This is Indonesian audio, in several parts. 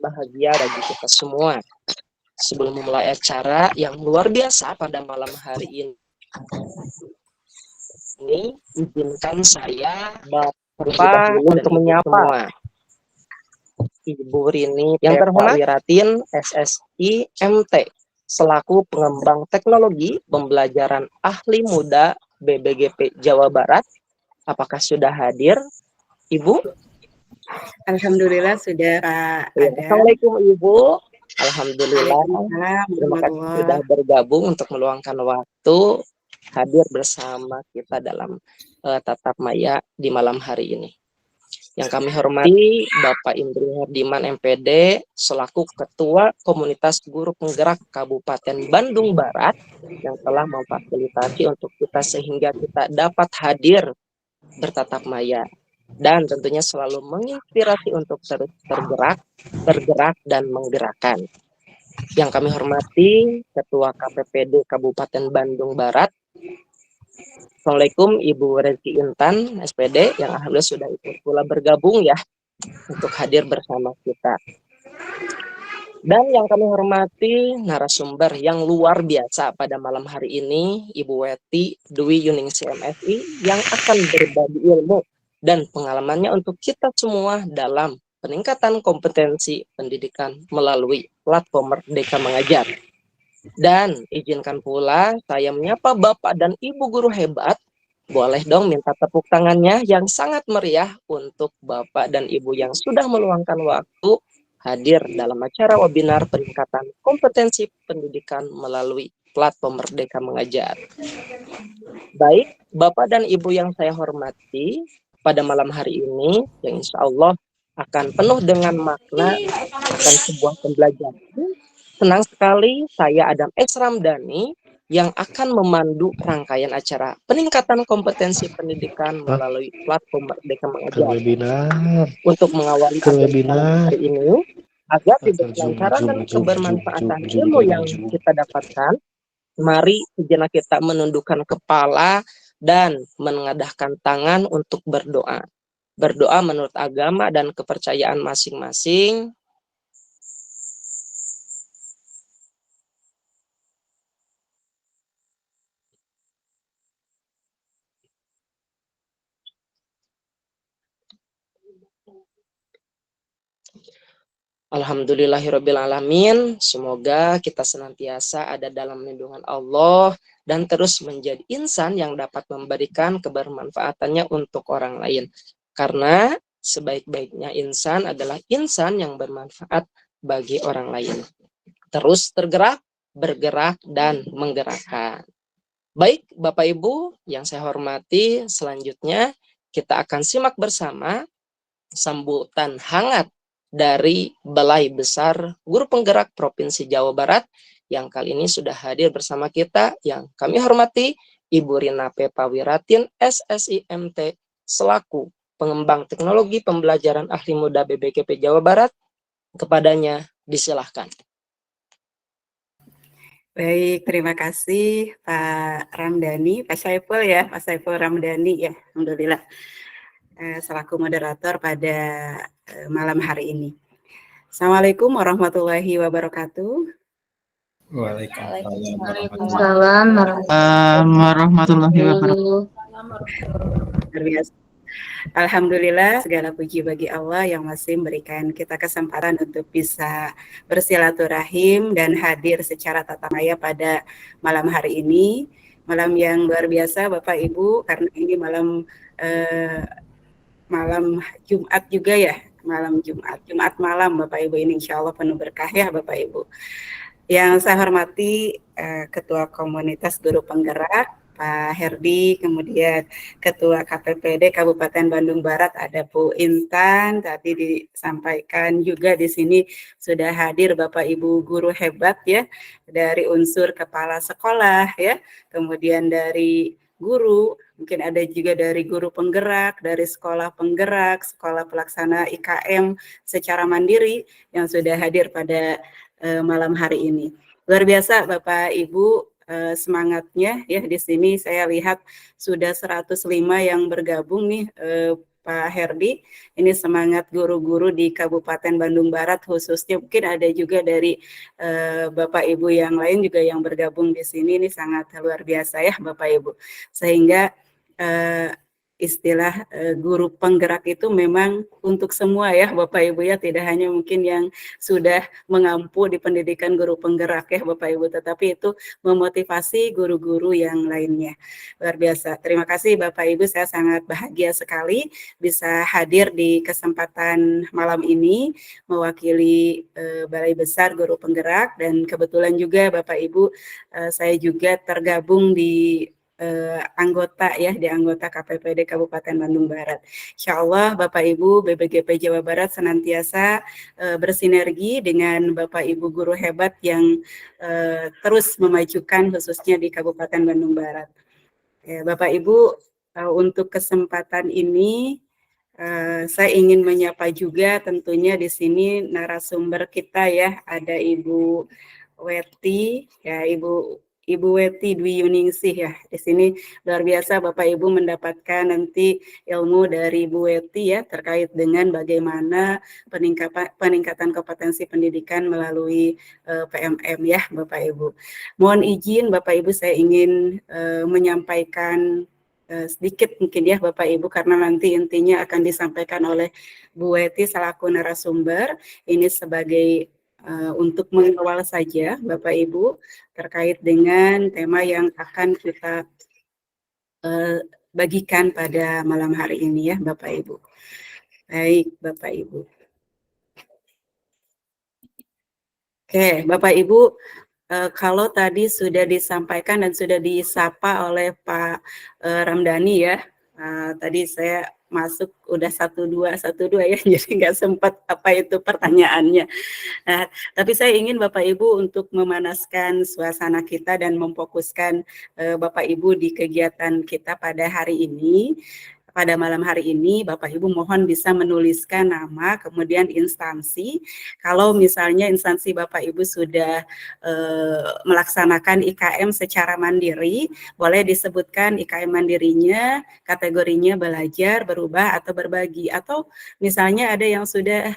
bahagia bagi kita semua. Sebelum memulai acara yang luar biasa pada malam hari ini, izinkan saya Bapak untuk menyapa semua. Ibu Rini yang terhormat Wiratin SSI MT selaku pengembang teknologi pembelajaran ahli muda BBGP Jawa Barat. Apakah sudah hadir, Ibu? Alhamdulillah sudah ada. Assalamualaikum Ibu. Alhamdulillah. Terima kasih sudah bergabung untuk meluangkan waktu hadir bersama kita dalam tatap maya di malam hari ini. Yang kami hormati Bapak Indri Herdiman MPD selaku Ketua Komunitas Guru Penggerak Kabupaten Bandung Barat yang telah memfasilitasi untuk kita sehingga kita dapat hadir bertatap maya dan tentunya selalu menginspirasi untuk terus bergerak dan menggerakkan. Yang kami hormati Ketua KPPD Kabupaten Bandung Barat. Assalamualaikum Ibu Rezki Intan SPD yang alhamdulillah sudah ikut pula bergabung ya untuk hadir bersama kita. Dan yang kami hormati narasumber yang luar biasa pada malam hari ini, Ibu Weti Dwi Yuningsi MSI yang akan berbagi ilmu dan pengalamannya untuk kita semua dalam peningkatan kompetensi pendidikan melalui platform Merdeka Mengajar. Dan izinkan pula saya menyapa Bapak dan Ibu guru hebat. Boleh dong minta tepuk tangannya yang sangat meriah untuk Bapak dan Ibu yang sudah meluangkan waktu hadir dalam acara webinar peningkatan kompetensi pendidikan melalui platform Merdeka Mengajar. Baik, Bapak dan Ibu yang saya hormati, pada malam hari ini yang insya Allah akan penuh dengan makna akan sebuah pembelajaran. Senang sekali saya Adam S. Ramdhani yang akan memandu rangkaian acara peningkatan kompetensi pendidikan melalui platform Merdeka Mengajar. Untuk mengawali acara hari ini, agar tidak kelancaran dan kebermanfaatan ilmu yang kita dapatkan, mari sejenak kita menundukkan kepala dan menengadahkan tangan untuk berdoa. Berdoa menurut agama dan kepercayaan masing-masing. Alhamdulillahirrabbilalamin. Semoga kita senantiasa ada dalam lindungan Allah dan terus menjadi insan yang dapat memberikan kebermanfaatannya untuk orang lain. Karena sebaik-baiknya insan adalah insan yang bermanfaat bagi orang lain. Terus tergerak, bergerak, dan menggerakkan. Baik, Bapak Ibu yang saya hormati, selanjutnya kita akan simak bersama sambutan hangat dari Balai Besar Guru Penggerak Provinsi Jawa Barat yang kali ini sudah hadir bersama kita yang kami hormati Ibu Rina P. Pawiratin SSI MT selaku pengembang teknologi pembelajaran ahli muda BBGP Jawa Barat. Kepadanya disilahkan. Baik, terima kasih Pak Ramdhani, Pak Saiful ya, Pak Saiful Ramdhani ya, alhamdulillah. Selaku moderator pada malam hari ini. Assalamualaikum warahmatullahi wabarakatuh. Waalaikumsalam warahmatullahi wabarakatuh. Alhamdulillah, segala puji bagi Allah yang masih memberikan kita kesempatan untuk bisa bersilaturahim dan hadir secara tatap maya pada malam hari ini. Malam yang luar biasa Bapak Ibu, karena ini malam Jumat juga ya, Jumat malam Bapak Ibu ini insya Allah penuh berkah ya Bapak Ibu. Yang saya hormati Ketua Komunitas Guru Penggerak Pak Herdi, kemudian Ketua KPPD Kabupaten Bandung Barat ada Bu Intan, tadi disampaikan juga di sini sudah hadir Bapak Ibu guru hebat ya, dari unsur kepala sekolah ya, kemudian dari guru, mungkin ada juga dari guru penggerak, dari sekolah penggerak, sekolah pelaksana IKM secara mandiri yang sudah hadir pada malam hari ini. Luar biasa Bapak Ibu semangatnya ya, di sini saya lihat sudah 105 yang bergabung nih Pak Herdi. Ini semangat guru-guru di Kabupaten Bandung Barat khususnya, mungkin ada juga dari Bapak Ibu yang lain juga yang bergabung di sini. Ini sangat luar biasa ya Bapak Ibu. Sehingga istilah guru penggerak itu memang untuk semua ya Bapak Ibu ya, tidak hanya mungkin yang sudah mengampu di pendidikan guru penggerak ya Bapak Ibu, tetapi itu memotivasi guru-guru yang lainnya. Luar biasa. Terima kasih Bapak Ibu, saya sangat bahagia sekali bisa hadir di kesempatan malam ini mewakili Balai Besar Guru Penggerak, dan kebetulan juga Bapak Ibu saya juga tergabung di anggota ya, di anggota KPPD Kabupaten Bandung Barat. Insya Allah Bapak Ibu BBGP Jawa Barat senantiasa bersinergi dengan Bapak Ibu guru hebat yang terus memajukan khususnya di Kabupaten Bandung Barat. Bapak Ibu, untuk kesempatan ini saya ingin menyapa juga tentunya di sini narasumber kita ya, ada Ibu Weti ya, Ibu Weti Dwi Yuningsih ya. Di sini luar biasa Bapak Ibu mendapatkan nanti ilmu dari Ibu Weti ya terkait dengan bagaimana peningkatan kompetensi pendidikan melalui PMM ya Bapak Ibu. Mohon izin Bapak Ibu, saya ingin menyampaikan sedikit mungkin ya Bapak Ibu, karena nanti intinya akan disampaikan oleh Bu Weti selaku narasumber. Ini sebagai untuk mengawal saja Bapak Ibu terkait dengan tema yang akan kita bagikan pada malam hari ini ya Bapak Ibu. Baik Bapak Ibu. Oke Bapak Ibu, kalau tadi sudah disampaikan dan sudah disapa oleh Pak Ramdhani ya, tadi saya masuk udah 12 ya, jadi nggak sempat apa itu pertanyaannya. Nah, tapi saya ingin Bapak Ibu untuk memanaskan suasana kita dan memfokuskan Bapak Ibu di kegiatan kita pada hari ini. Pada malam hari ini, Bapak Ibu mohon bisa menuliskan nama, kemudian instansi. Kalau misalnya instansi Bapak Ibu sudah melaksanakan IKM secara mandiri, boleh disebutkan IKM mandirinya, kategorinya belajar, berubah, atau berbagi. Atau misalnya ada yang sudah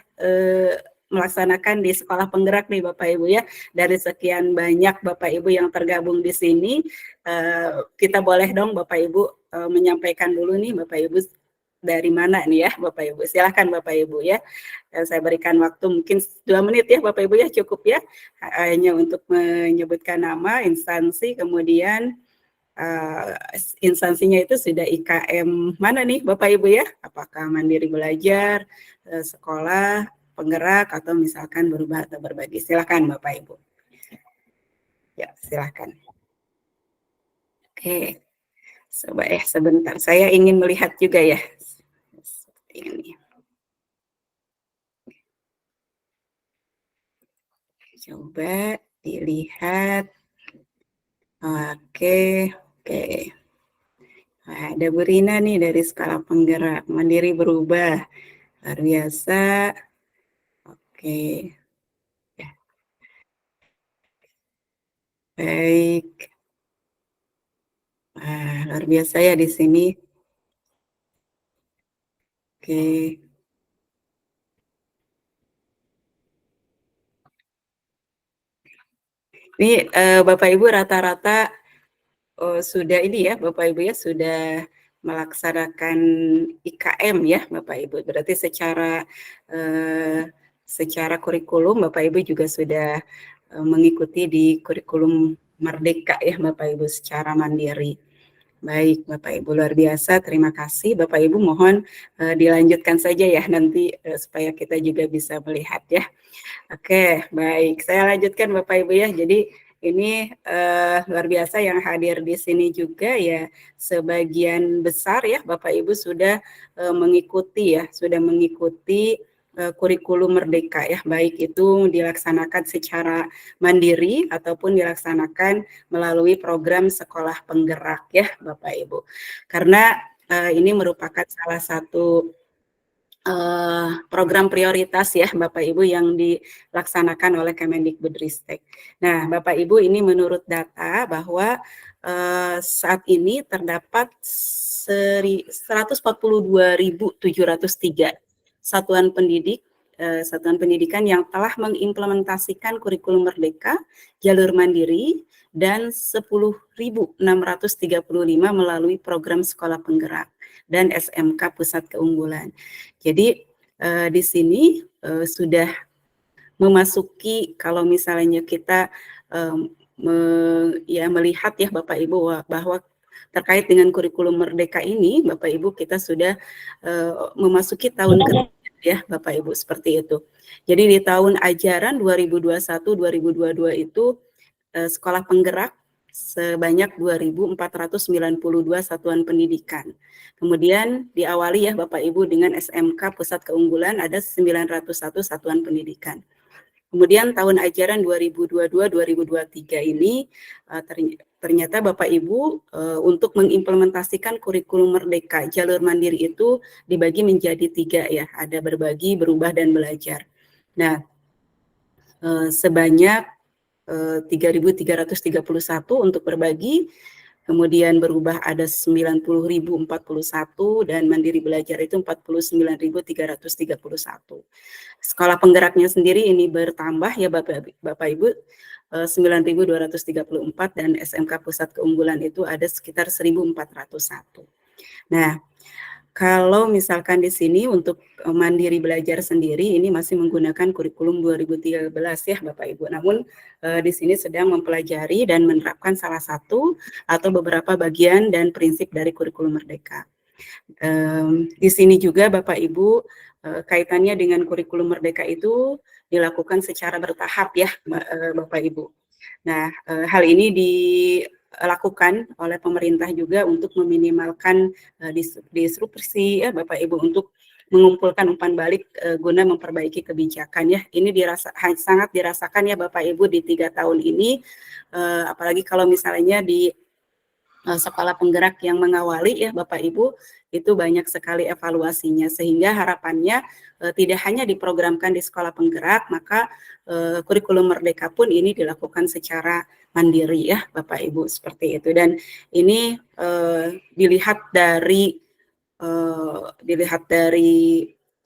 melaksanakan di sekolah penggerak nih Bapak Ibu ya. Dari sekian banyak Bapak Ibu yang tergabung di sini, kita boleh dong Bapak Ibu menyampaikan dulu nih Bapak Ibu dari mana nih ya Bapak Ibu. Silakan Bapak Ibu ya. Saya berikan waktu mungkin 2 menit ya Bapak Ibu ya, cukup ya. Hanya untuk menyebutkan nama, instansi, kemudian instansinya itu sudah IKM mana nih Bapak Ibu ya. Apakah mandiri belajar, sekolah, penggerak, atau misalkan berubah atau berbagi. Silakan Bapak Ibu. Ya, silakan. Oke. Coba sebentar, saya ingin melihat juga ya. Seperti ini. Coba dilihat. Oke. Nah, ada Bu Rina nih dari skala penggerak, mandiri berubah. Luar biasa. Oke. Ya. Baik. Luar biasa ya di sini. Oke. Ini Bapak Ibu rata-rata sudah ini ya Bapak Ibu ya, sudah melaksanakan IKM ya Bapak Ibu. Berarti secara kurikulum Bapak Ibu juga sudah mengikuti di kurikulum Merdeka ya Bapak Ibu secara mandiri. Baik Bapak Ibu, luar biasa, terima kasih. Bapak Ibu mohon dilanjutkan saja ya nanti supaya kita juga bisa melihat ya. Oke, baik. Saya lanjutkan Bapak Ibu ya. Jadi ini luar biasa yang hadir di sini juga ya, sebagian besar ya Bapak Ibu sudah mengikuti kurikulum Merdeka ya, baik itu dilaksanakan secara mandiri ataupun dilaksanakan melalui program sekolah penggerak ya Bapak Ibu. Karena ini merupakan salah satu program prioritas ya Bapak Ibu yang dilaksanakan oleh Kemendikbudristek. Nah, Bapak Ibu, ini menurut data bahwa saat ini terdapat 142.703 satuan pendidikan yang telah mengimplementasikan kurikulum merdeka, jalur mandiri, dan 10.635 melalui program sekolah penggerak dan SMK Pusat Keunggulan. Jadi di sini sudah memasuki, kalau misalnya kita melihat ya Bapak Ibu bahwa terkait dengan kurikulum merdeka ini, Bapak Ibu, kita sudah memasuki tahun ketiga ya Bapak Ibu, seperti itu. Jadi di tahun ajaran 2021-2022 itu sekolah penggerak sebanyak 2.492 satuan pendidikan. Kemudian diawali ya Bapak Ibu dengan SMK Pusat Keunggulan ada 901 satuan pendidikan. Kemudian tahun ajaran 2022-2023 ini ternyata Bapak Ibu untuk mengimplementasikan kurikulum merdeka jalur mandiri itu dibagi menjadi 3 ya, ada berbagi, berubah, dan belajar. Nah, sebanyak 3.331 untuk berbagi, kemudian berubah ada 90.041 dan mandiri belajar itu 49.331. Sekolah penggeraknya sendiri ini bertambah ya Bapak Ibu 9.234 dan SMK Pusat Keunggulan itu ada sekitar 1.401. Nah, kalau misalkan di sini untuk mandiri belajar sendiri ini masih menggunakan kurikulum 2013 ya Bapak Ibu. Namun di sini sedang mempelajari dan menerapkan salah satu atau beberapa bagian dan prinsip dari kurikulum merdeka. Di sini juga Bapak Ibu kaitannya dengan kurikulum merdeka itu dilakukan secara bertahap ya Bapak Ibu. Nah, hal ini dilakukan oleh pemerintah juga untuk meminimalkan disrupsi ya Bapak Ibu untuk mengumpulkan umpan balik guna memperbaiki kebijakan ya. Ini sangat dirasakan ya Bapak Ibu di 3 tahun ini, apalagi kalau misalnya di sekolah penggerak yang mengawali ya Bapak Ibu, itu banyak sekali evaluasinya, sehingga harapannya tidak hanya diprogramkan di sekolah penggerak, maka kurikulum merdeka pun ini dilakukan secara mandiri ya Bapak Ibu, seperti itu. Dan ini dilihat dari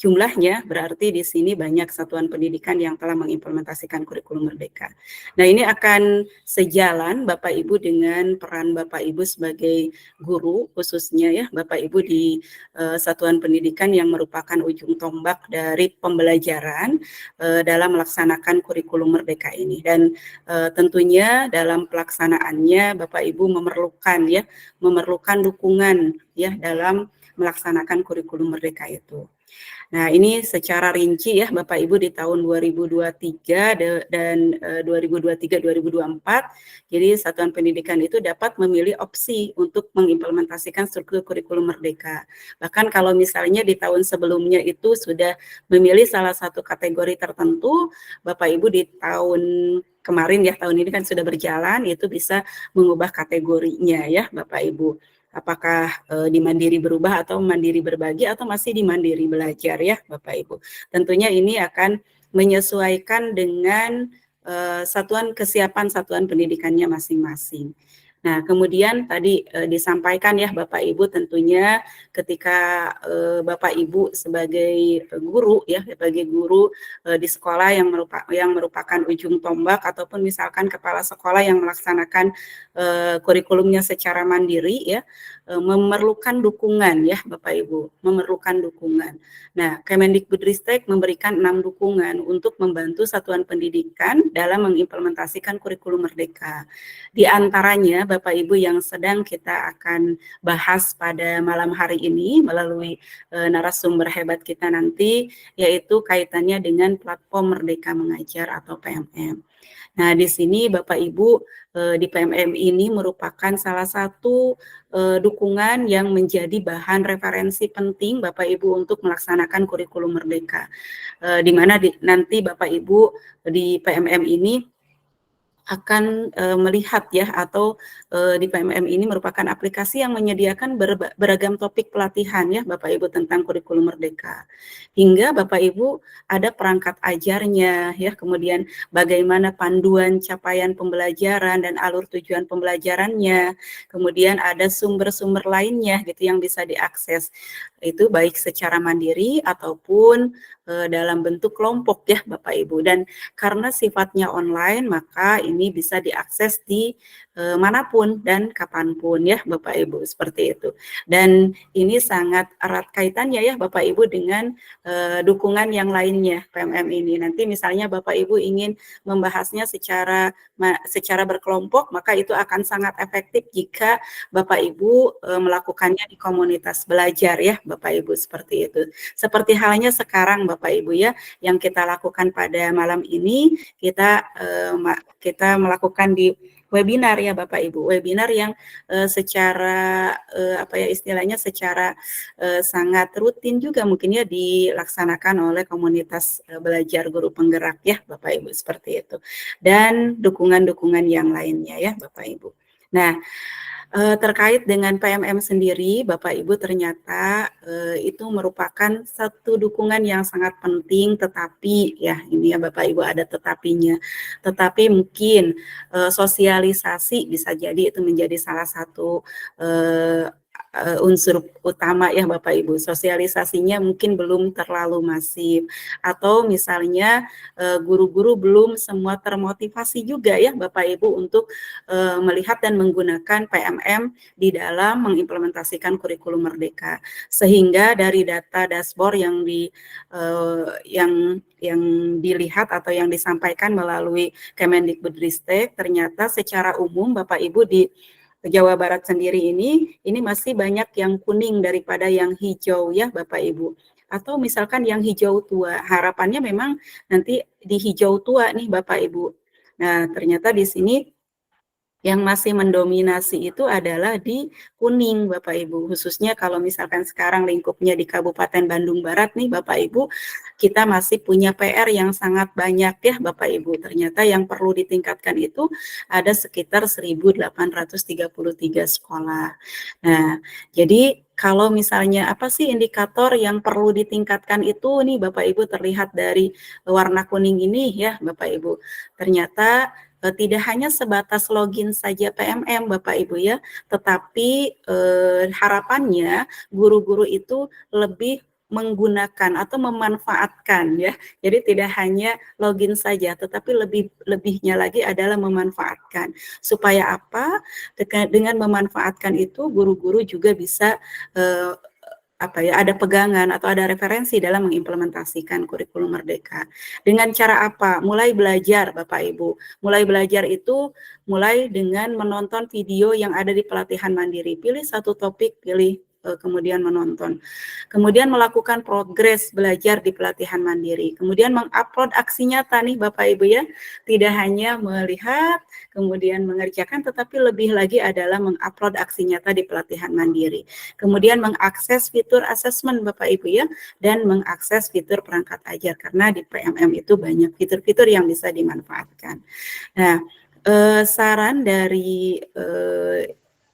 jumlahnya, berarti di sini banyak satuan pendidikan yang telah mengimplementasikan kurikulum merdeka. Nah, ini akan sejalan Bapak Ibu dengan peran Bapak Ibu sebagai guru, khususnya ya Bapak Ibu di satuan pendidikan yang merupakan ujung tombak dari pembelajaran dalam melaksanakan kurikulum merdeka ini. Dan tentunya dalam pelaksanaannya Bapak Ibu memerlukan dukungan ya dalam melaksanakan kurikulum merdeka itu. Nah, ini secara rinci ya Bapak Ibu di tahun 2023 dan 2023-2024. Jadi satuan pendidikan itu dapat memilih opsi untuk mengimplementasikan struktur kurikulum merdeka. Bahkan kalau misalnya di tahun sebelumnya itu sudah memilih salah satu kategori tertentu, Bapak Ibu di tahun kemarin ya, tahun ini kan sudah berjalan, itu bisa mengubah kategorinya ya Bapak Ibu. Apakah di mandiri berubah atau mandiri berbagi atau masih di mandiri belajar ya Bapak Ibu. Tentunya ini akan menyesuaikan dengan kesiapan satuan pendidikannya masing-masing. Nah, kemudian tadi disampaikan ya Bapak Ibu, tentunya ketika Bapak Ibu sebagai guru ya, sebagai guru di sekolah yang merupakan ujung tombak, ataupun misalkan kepala sekolah yang melaksanakan kurikulumnya secara mandiri ya, memerlukan dukungan ya Bapak Ibu, memerlukan dukungan. Nah, Kemendikbudristek memberikan 6 dukungan untuk membantu satuan pendidikan dalam mengimplementasikan kurikulum merdeka. Di antaranya Bapak Ibu yang sedang kita akan bahas pada malam hari ini melalui narasumber hebat kita nanti, yaitu kaitannya dengan platform Merdeka Mengajar atau PMM. Nah, di sini Bapak Ibu di PMM ini merupakan salah satu dukungan yang menjadi bahan referensi penting Bapak Ibu untuk melaksanakan kurikulum merdeka. Di mana nanti Bapak Ibu di PMM ini akan melihat ya, atau di PMM ini merupakan aplikasi yang menyediakan beragam topik pelatihan ya Bapak Ibu tentang kurikulum merdeka. Hingga Bapak Ibu ada perangkat ajarnya ya, kemudian bagaimana panduan capaian pembelajaran dan alur tujuan pembelajarannya, kemudian ada sumber-sumber lainnya gitu yang bisa diakses. Itu baik secara mandiri ataupun dalam bentuk kelompok ya Bapak Ibu. Dan karena sifatnya online, maka ini bisa diakses di manapun dan kapanpun ya Bapak Ibu, seperti itu. Dan ini sangat erat kaitannya ya Bapak Ibu dengan dukungan yang lainnya PMM ini. Nanti misalnya Bapak Ibu ingin membahasnya secara berkelompok, maka itu akan sangat efektif jika Bapak Ibu melakukannya di komunitas belajar ya Bapak Ibu, seperti itu. Seperti halnya sekarang Bapak Ibu ya, yang kita lakukan pada malam ini, kita melakukan di webinar ya Bapak Ibu, webinar yang secara istilahnya secara sangat rutin juga mungkin ya dilaksanakan oleh komunitas belajar guru penggerak ya Bapak Ibu, seperti itu. Dan dukungan-dukungan yang lainnya ya Bapak Ibu. Nah, terkait dengan PMM sendiri, Bapak Ibu, ternyata itu merupakan satu dukungan yang sangat penting, tetapi ya ini ya Bapak Ibu ada tetapinya. Tetapi mungkin sosialisasi bisa jadi itu menjadi salah satu unsur utama ya Bapak Ibu. Sosialisasinya mungkin belum terlalu masif, atau misalnya guru-guru belum semua termotivasi juga ya Bapak Ibu untuk melihat dan menggunakan PMM di dalam mengimplementasikan kurikulum merdeka. Sehingga dari data dashboard yang dilihat atau yang disampaikan melalui Kemendikbudristek, ternyata secara umum Bapak Ibu di Jawa Barat sendiri ini masih banyak yang kuning daripada yang hijau ya Bapak Ibu. Atau misalkan yang hijau tua, harapannya memang nanti di hijau tua nih Bapak Ibu. Nah, ternyata di sini yang masih mendominasi itu adalah di kuning Bapak Ibu, khususnya kalau misalkan sekarang lingkupnya di Kabupaten Bandung Barat nih Bapak Ibu, kita masih punya PR yang sangat banyak ya Bapak Ibu. Ternyata yang perlu ditingkatkan itu ada sekitar 1.833 sekolah. Nah, jadi kalau misalnya apa sih indikator yang perlu ditingkatkan itu nih Bapak Ibu, terlihat dari warna kuning ini ya Bapak Ibu. Ternyata tidak hanya sebatas login saja PMM Bapak Ibu ya, tetapi harapannya guru-guru itu lebih menggunakan atau memanfaatkan ya. Jadi tidak hanya login saja, tetapi lebihnya lagi adalah memanfaatkan. Supaya apa? Dengan memanfaatkan itu guru-guru juga bisa ada pegangan atau ada referensi dalam mengimplementasikan kurikulum merdeka. Dengan cara apa? Mulai belajar Bapak Ibu. Mulai belajar itu mulai dengan menonton video yang ada di pelatihan mandiri. Pilih satu topik, pilih kemudian menonton. Kemudian melakukan progres belajar di pelatihan mandiri. Kemudian mengupload aksi nyata nih Bapak Ibu ya. Tidak hanya melihat, kemudian mengerjakan, tetapi lebih lagi adalah mengupload aksi nyata di pelatihan mandiri. Kemudian mengakses fitur asesmen Bapak Ibu ya, dan mengakses fitur perangkat ajar, karena di PMM itu banyak fitur-fitur yang bisa dimanfaatkan. Nah, saran dari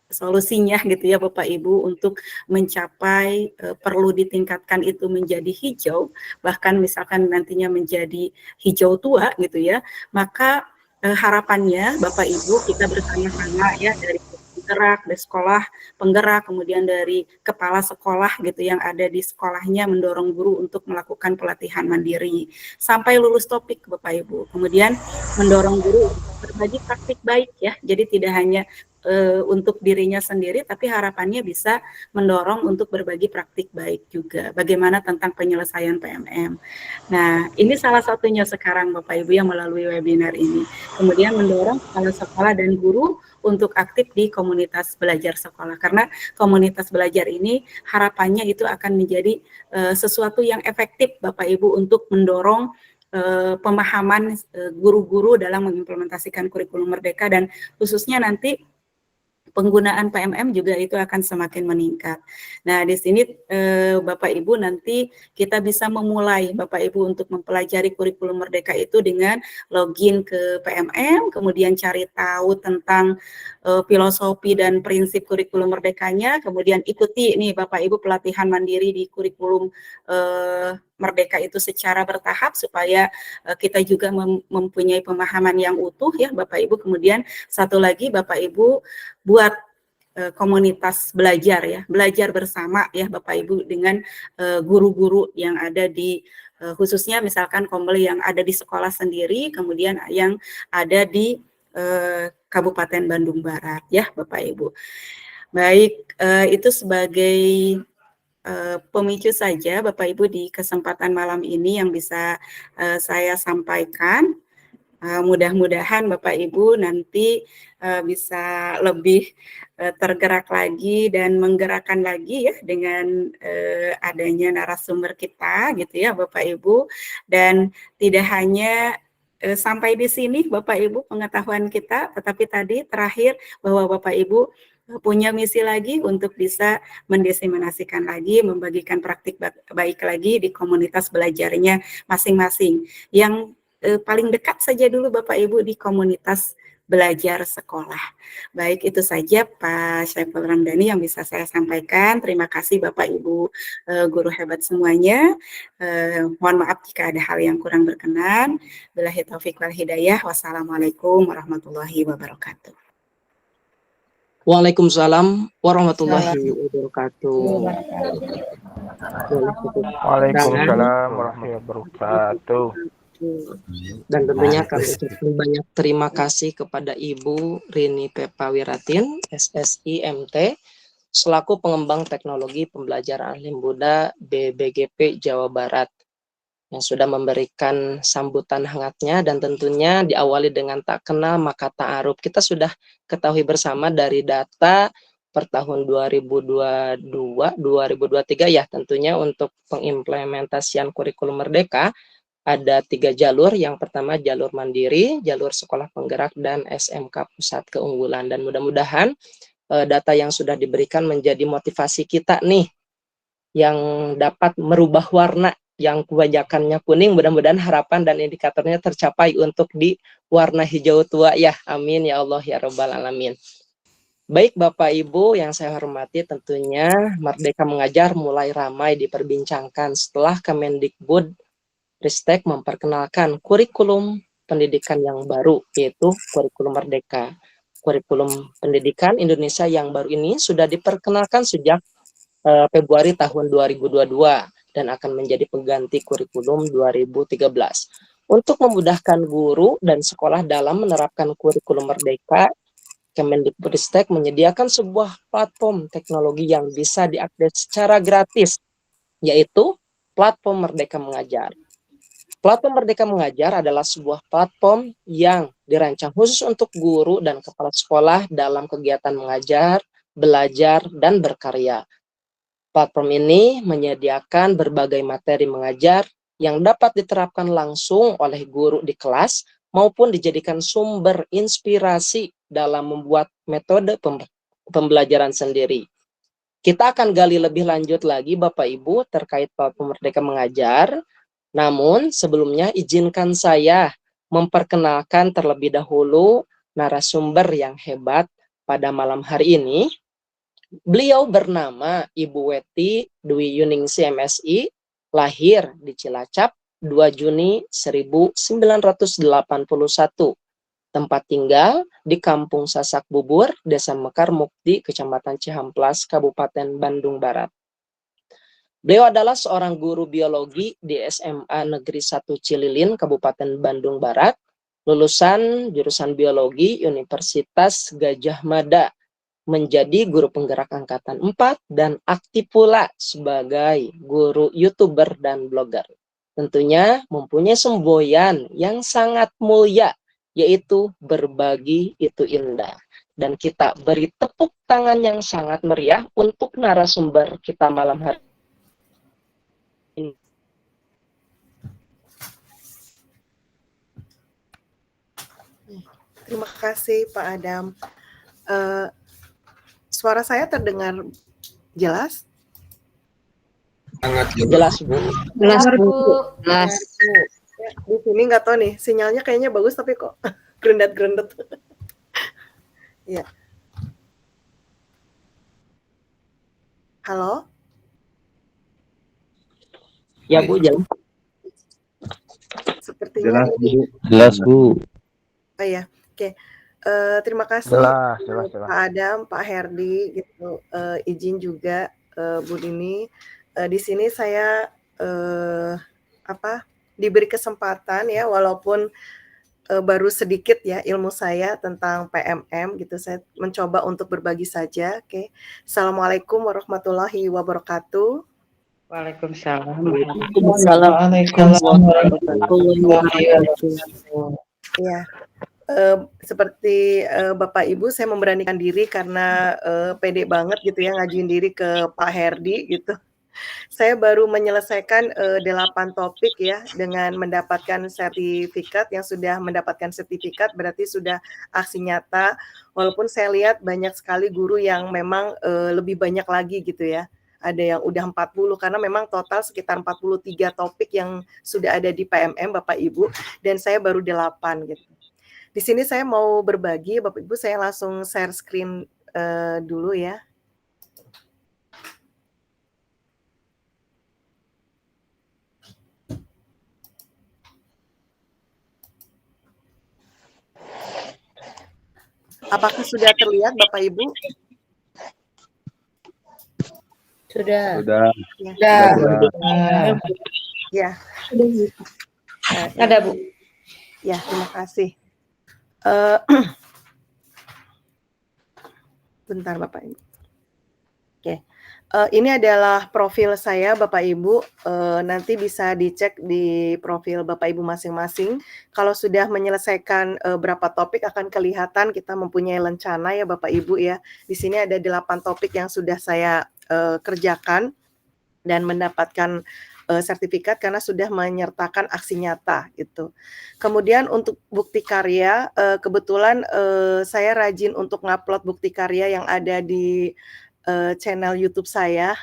solusinya gitu ya Bapak Ibu untuk mencapai perlu ditingkatkan itu menjadi hijau, bahkan misalkan nantinya menjadi hijau tua gitu ya, maka harapannya Bapak Ibu kita bersama-sama ya dari penggerak, dari sekolah penggerak, kemudian dari kepala sekolah gitu yang ada di sekolahnya mendorong guru untuk melakukan pelatihan mandiri sampai lulus topik Bapak Ibu. Kemudian mendorong guru berbagi praktik baik ya. Jadi tidak hanya untuk dirinya sendiri, tapi harapannya bisa mendorong untuk berbagi praktik baik juga. Bagaimana tentang penyelesaian PMM. Nah, ini salah satunya sekarang Bapak Ibu yang melalui webinar ini. Kemudian mendorong kepala sekolah dan guru untuk aktif di komunitas belajar sekolah. Karena komunitas belajar ini harapannya itu akan menjadi sesuatu yang efektif Bapak Ibu untuk mendorong pemahaman guru-guru dalam mengimplementasikan kurikulum merdeka, dan khususnya nanti penggunaan PMM juga itu akan semakin meningkat. Nah, di sini Bapak Ibu nanti kita bisa memulai Bapak Ibu untuk mempelajari kurikulum Merdeka itu dengan login ke PMM, kemudian cari tahu tentang filosofi dan prinsip kurikulum Merdekanya, kemudian ikuti nih Bapak Ibu pelatihan mandiri di kurikulum Merdeka itu secara bertahap supaya kita juga mempunyai pemahaman yang utuh ya Bapak Ibu. Kemudian satu lagi Bapak Ibu buat komunitas belajar ya, belajar bersama ya Bapak Ibu dengan guru-guru yang ada di khususnya misalkan Komel yang ada di sekolah sendiri, kemudian yang ada di Kabupaten Bandung Barat ya Bapak Ibu. Baik, itu sebagai pemicu saja Bapak Ibu di kesempatan malam ini yang bisa saya sampaikan. Mudah-mudahan Bapak Ibu nanti bisa lebih tergerak lagi dan menggerakkan lagi ya dengan adanya narasumber kita gitu ya Bapak Ibu. Dan tidak hanya sampai di sini Bapak Ibu pengetahuan kita, tetapi tadi terakhir bahwa Bapak Ibu punya misi lagi untuk bisa mendiseminasikan lagi, membagikan praktik baik lagi di komunitas belajarnya masing-masing. Yang paling dekat saja dulu Bapak Ibu di komunitas belajar sekolah. Baik, itu saja Pak Syaiful Ramdhani yang bisa saya sampaikan. Terima kasih Bapak Ibu guru hebat semuanya. Mohon maaf jika ada hal yang kurang berkenan. Billahi taufik wal hidayah. Wassalamualaikum warahmatullahi wabarakatuh. Waalaikumsalam warahmatullahi wabarakatuh. Waalaikumsalam warahmatullahi wabarakatuh. Dan tentunya kami ucapkan banyak terima kasih kepada Ibu Rini Pepa Wiratin, SSI MT, selaku pengembang teknologi pembelajaran Alim Buddha BBGP Jawa Barat, yang sudah memberikan sambutan hangatnya dan tentunya diawali dengan tak kenal maka ta'aruf. Kita sudah ketahui bersama dari data per tahun 2022-2023 ya, tentunya untuk pengimplementasian kurikulum Merdeka ada 3 jalur. Yang pertama jalur mandiri, jalur sekolah penggerak, dan SMK Pusat Keunggulan. Dan mudah-mudahan data yang sudah diberikan menjadi motivasi kita nih, yang dapat merubah warna yang kebanyakannya kuning. Mudah-mudahan harapan dan indikatornya tercapai untuk di warna hijau tua ya. Amin ya Allah ya Rabbal Alamin. Baik Bapak Ibu yang saya hormati, tentunya Merdeka Mengajar mulai ramai diperbincangkan setelah Kemendikbud Ristek memperkenalkan kurikulum pendidikan yang baru, yaitu kurikulum Merdeka. Kurikulum pendidikan Indonesia yang baru ini sudah diperkenalkan sejak Februari tahun 2022 dan akan menjadi pengganti kurikulum 2013. Untuk memudahkan guru dan sekolah dalam menerapkan kurikulum Merdeka, Kemendikbudristek menyediakan sebuah platform teknologi yang bisa diakses secara gratis, yaitu platform Merdeka Mengajar. Platform Merdeka Mengajar adalah sebuah platform yang dirancang khusus untuk guru dan kepala sekolah dalam kegiatan mengajar, belajar, dan berkarya. Platform ini menyediakan berbagai materi mengajar yang dapat diterapkan langsung oleh guru di kelas maupun dijadikan sumber inspirasi dalam membuat metode pembelajaran sendiri. Kita akan gali lebih lanjut lagi Bapak Ibu terkait platform Merdeka Mengajar. Namun sebelumnya izinkan saya memperkenalkan terlebih dahulu narasumber yang hebat pada malam hari ini. Beliau bernama Ibu Weti Dwi Yuningsi MSI, lahir di Cilacap 2 Juni 1981. Tempat tinggal di Kampung Sasak Bubur, Desa Mekar Mukti, Kecamatan Cihamplas, Kabupaten Bandung Barat. Beliau adalah seorang guru biologi di SMA Negeri 1 Cililin, Kabupaten Bandung Barat, lulusan jurusan biologi Universitas Gadjah Mada, menjadi guru penggerak angkatan 4 dan aktif pula sebagai guru YouTuber dan blogger. Tentunya mempunyai semboyan yang sangat mulia, yaitu berbagi itu indah. Dan kita beri tepuk tangan yang sangat meriah untuk narasumber kita malam hari ini. Terima kasih Pak Adam. Suara saya terdengar jelas? Sangat Jelas, Bu. Jelas, Bu. Jelas. Ya, di sini nggak tahu nih, sinyalnya kayaknya bagus tapi kok gerendat-gerendet. Ya. Halo? Ya, Bu, jelas. Sepertinya Jelas, Bu. oh ya, oke. Terima kasih Jelas. Pak Adam, Pak Herdi, gitu. Izin juga Bu Dini. Di sini saya diberi kesempatan ya, walaupun baru sedikit ya ilmu saya tentang PMM gitu. Saya mencoba untuk berbagi saja. Oke. Assalamualaikum warahmatullahi wabarakatuh. Waalaikumsalam. Waalaikumsalam warahmatullahi wabarakatuh. Ya. Seperti Bapak Ibu, saya memberanikan diri karena pede banget gitu ya ngajuin diri ke Pak Herdi gitu. Saya baru menyelesaikan 8 topik ya dengan mendapatkan sertifikat. Yang sudah mendapatkan sertifikat berarti sudah aksi nyata. Walaupun saya lihat banyak sekali guru yang memang lebih banyak lagi gitu ya. Ada yang udah 40 karena memang total sekitar 43 topik yang sudah ada di PMM Bapak Ibu, dan saya baru 8 gitu. Di sini saya mau berbagi, Bapak Ibu, saya langsung share screen dulu ya. Apakah sudah terlihat Bapak Ibu? Sudah. Ya. Ada, Bu. Ya, terima kasih. Bentar Bapak Ibu. Oke. Ini adalah profil saya Bapak Ibu. Nanti bisa dicek di profil Bapak Ibu masing-masing. Kalau sudah menyelesaikan berapa topik akan kelihatan kita mempunyai lencana ya Bapak Ibu ya. Di sini ada 8 topik yang sudah saya kerjakan dan mendapatkan sertifikat karena sudah menyertakan aksi nyata gitu. Kemudian untuk bukti karya, kebetulan saya rajin untuk ngupload bukti karya yang ada di channel YouTube saya.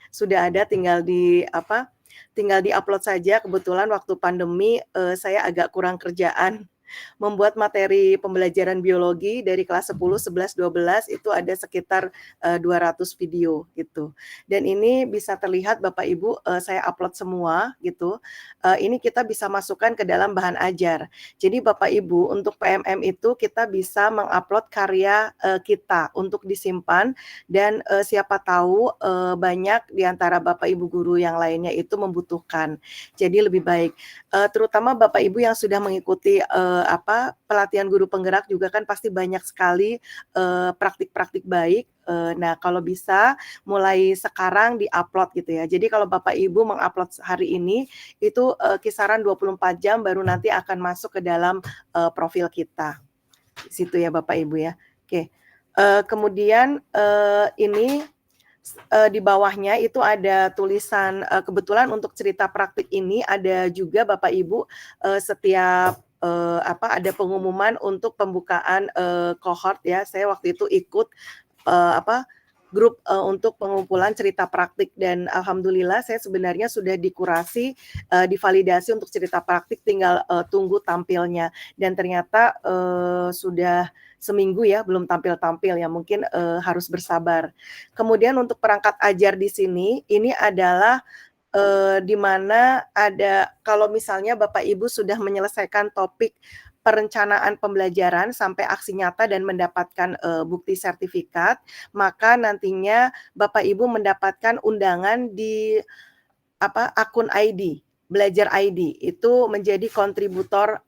Sudah ada, tinggal di-upload saja. Kebetulan waktu pandemi saya agak kurang kerjaan. Membuat materi pembelajaran biologi dari kelas 10, 11, 12 itu ada sekitar 200 video gitu. Dan ini bisa terlihat Bapak Ibu, saya upload semua gitu. Ini kita bisa masukkan ke dalam bahan ajar. Jadi Bapak Ibu, untuk PMM itu kita bisa mengupload karya kita untuk disimpan, dan siapa tahu banyak di antara Bapak Ibu guru yang lainnya itu membutuhkan. Jadi lebih baik, terutama Bapak Ibu yang sudah mengikuti pelatihan guru penggerak juga kan pasti banyak sekali praktik-praktik baik. Nah, kalau bisa mulai sekarang di-upload gitu ya. Jadi kalau Bapak Ibu mengupload hari ini itu kisaran 24 jam baru nanti akan masuk ke dalam profil kita. Di situ ya Bapak Ibu ya. Oke. Kemudian ini di bawahnya itu ada tulisan, kebetulan untuk cerita praktik ini ada juga Bapak Ibu setiap ada pengumuman untuk pembukaan cohort ya. Saya waktu itu ikut grup untuk pengumpulan cerita praktik, dan alhamdulillah saya sebenarnya sudah dikurasi, divalidasi untuk cerita praktik, tinggal tunggu tampilnya, dan ternyata sudah seminggu ya belum tampil-tampil ya, mungkin harus bersabar. Kemudian untuk perangkat ajar di sini ini adalah di mana ada, kalau misalnya Bapak Ibu sudah menyelesaikan topik perencanaan pembelajaran sampai aksi nyata dan mendapatkan bukti sertifikat, maka nantinya Bapak Ibu mendapatkan undangan di akun ID, Belajar ID, itu menjadi kontributor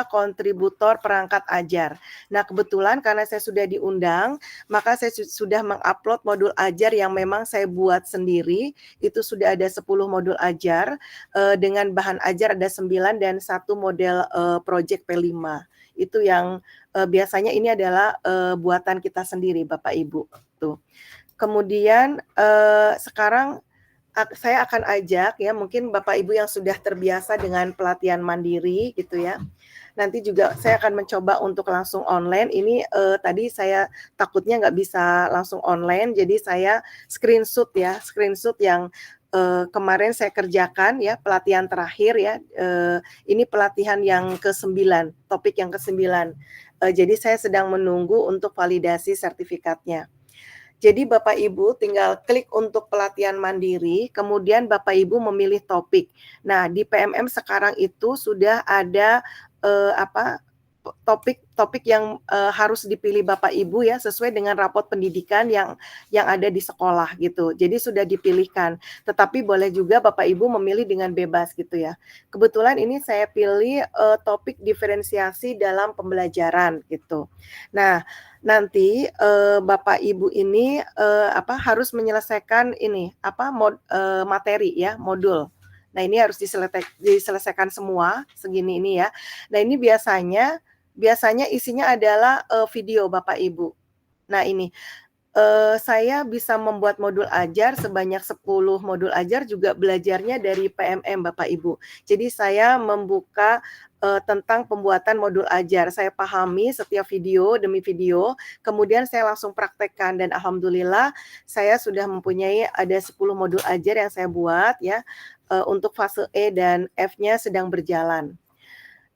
kontributor perangkat ajar. Nah, kebetulan karena saya sudah diundang, maka saya sudah mengupload modul ajar yang memang saya buat sendiri. Itu sudah ada 10 modul ajar dengan bahan ajar ada 9 dan 1 model project P5. Itu yang biasanya ini adalah buatan kita sendiri Bapak Ibu. Tuh. Kemudian sekarang saya akan ajak ya, mungkin Bapak Ibu yang sudah terbiasa dengan pelatihan mandiri gitu ya. nanti juga saya akan mencoba untuk langsung online. Ini tadi saya takutnya nggak bisa langsung online, jadi saya screenshot yang kemarin saya kerjakan ya, pelatihan terakhir ya. Ini pelatihan yang ke-9, topik yang ke-9. Jadi saya sedang menunggu untuk validasi sertifikatnya. Jadi Bapak Ibu tinggal klik untuk pelatihan mandiri, kemudian Bapak Ibu memilih topik. Nah, di PMM sekarang itu sudah ada topik yang harus dipilih Bapak Ibu ya, sesuai dengan rapot pendidikan yang ada di sekolah gitu. Jadi sudah dipilihkan. Tetapi boleh juga Bapak Ibu memilih dengan bebas gitu ya. Kebetulan ini saya pilih topik diferensiasi dalam pembelajaran gitu. Nah, nanti Bapak Ibu ini harus menyelesaikan ini materi ya, modul. Nah, ini harus diselesaikan semua segini ini ya. Nah, ini biasanya isinya adalah video Bapak Ibu. Nah, ini saya bisa membuat modul ajar sebanyak 10 modul ajar, juga belajarnya dari PMM Bapak Ibu. Jadi saya membuka tentang pembuatan modul ajar. Saya pahami setiap video demi video, kemudian saya langsung praktekkan, dan alhamdulillah saya sudah mempunyai ada 10 modul ajar yang saya buat ya. Untuk fase E dan F-nya sedang berjalan.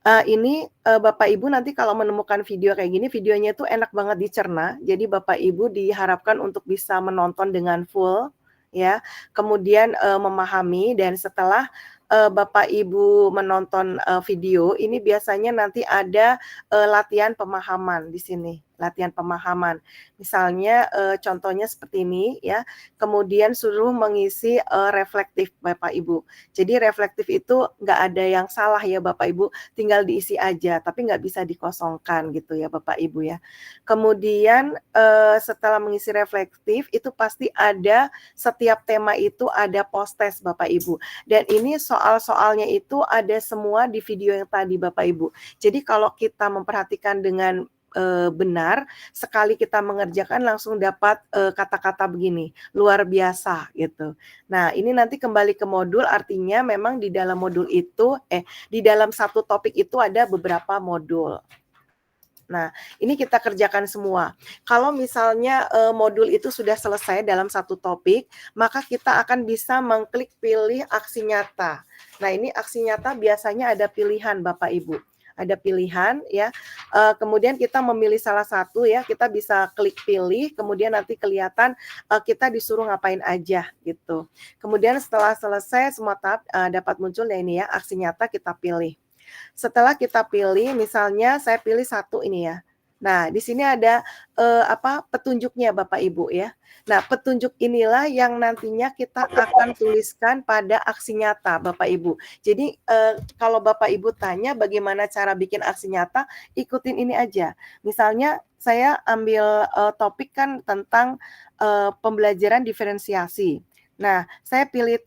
Ini Bapak Ibu nanti kalau menemukan video kayak gini, videonya itu enak banget dicerna. Jadi Bapak Ibu diharapkan untuk bisa menonton dengan full ya. Kemudian memahami, dan setelah Bapak Ibu menonton video, ini biasanya nanti ada latihan pemahaman di sini. Latihan pemahaman. Misalnya contohnya seperti ini ya. Kemudian suruh mengisi reflektif Bapak Ibu. Jadi reflektif itu nggak ada yang salah ya Bapak Ibu, tinggal diisi aja, tapi nggak bisa dikosongkan gitu ya Bapak Ibu ya. Kemudian setelah mengisi reflektif itu pasti ada, setiap tema itu ada post test Bapak Ibu. Dan ini soal-soalnya itu ada semua di video yang tadi Bapak Ibu. Jadi kalau kita memperhatikan dengan benar, sekali kita mengerjakan langsung dapat kata-kata begini, luar biasa gitu. Nah, ini nanti kembali ke modul, artinya memang di dalam modul itu di dalam satu topik itu ada beberapa modul. Nah, ini kita kerjakan semua. Kalau misalnya modul itu sudah selesai dalam satu topik, maka kita akan bisa mengklik pilih aksi nyata. Nah, ini aksi nyata biasanya ada pilihan Bapak Ibu. Ada pilihan ya, kemudian kita memilih salah satu ya, kita bisa klik pilih, kemudian nanti kelihatan kita disuruh ngapain aja gitu. Kemudian setelah selesai semua tahap dapat muncul ya ini ya, aksi nyata kita pilih. Setelah kita pilih, misalnya saya pilih satu ini ya. Nah, di sini ada petunjuknya Bapak Ibu ya. Nah, petunjuk inilah yang nantinya kita akan tuliskan pada aksi nyata Bapak Ibu. Jadi kalau Bapak Ibu tanya bagaimana cara bikin aksi nyata, ikutin ini aja. Misalnya saya ambil topik kan tentang pembelajaran diferensiasi. Nah, saya pilih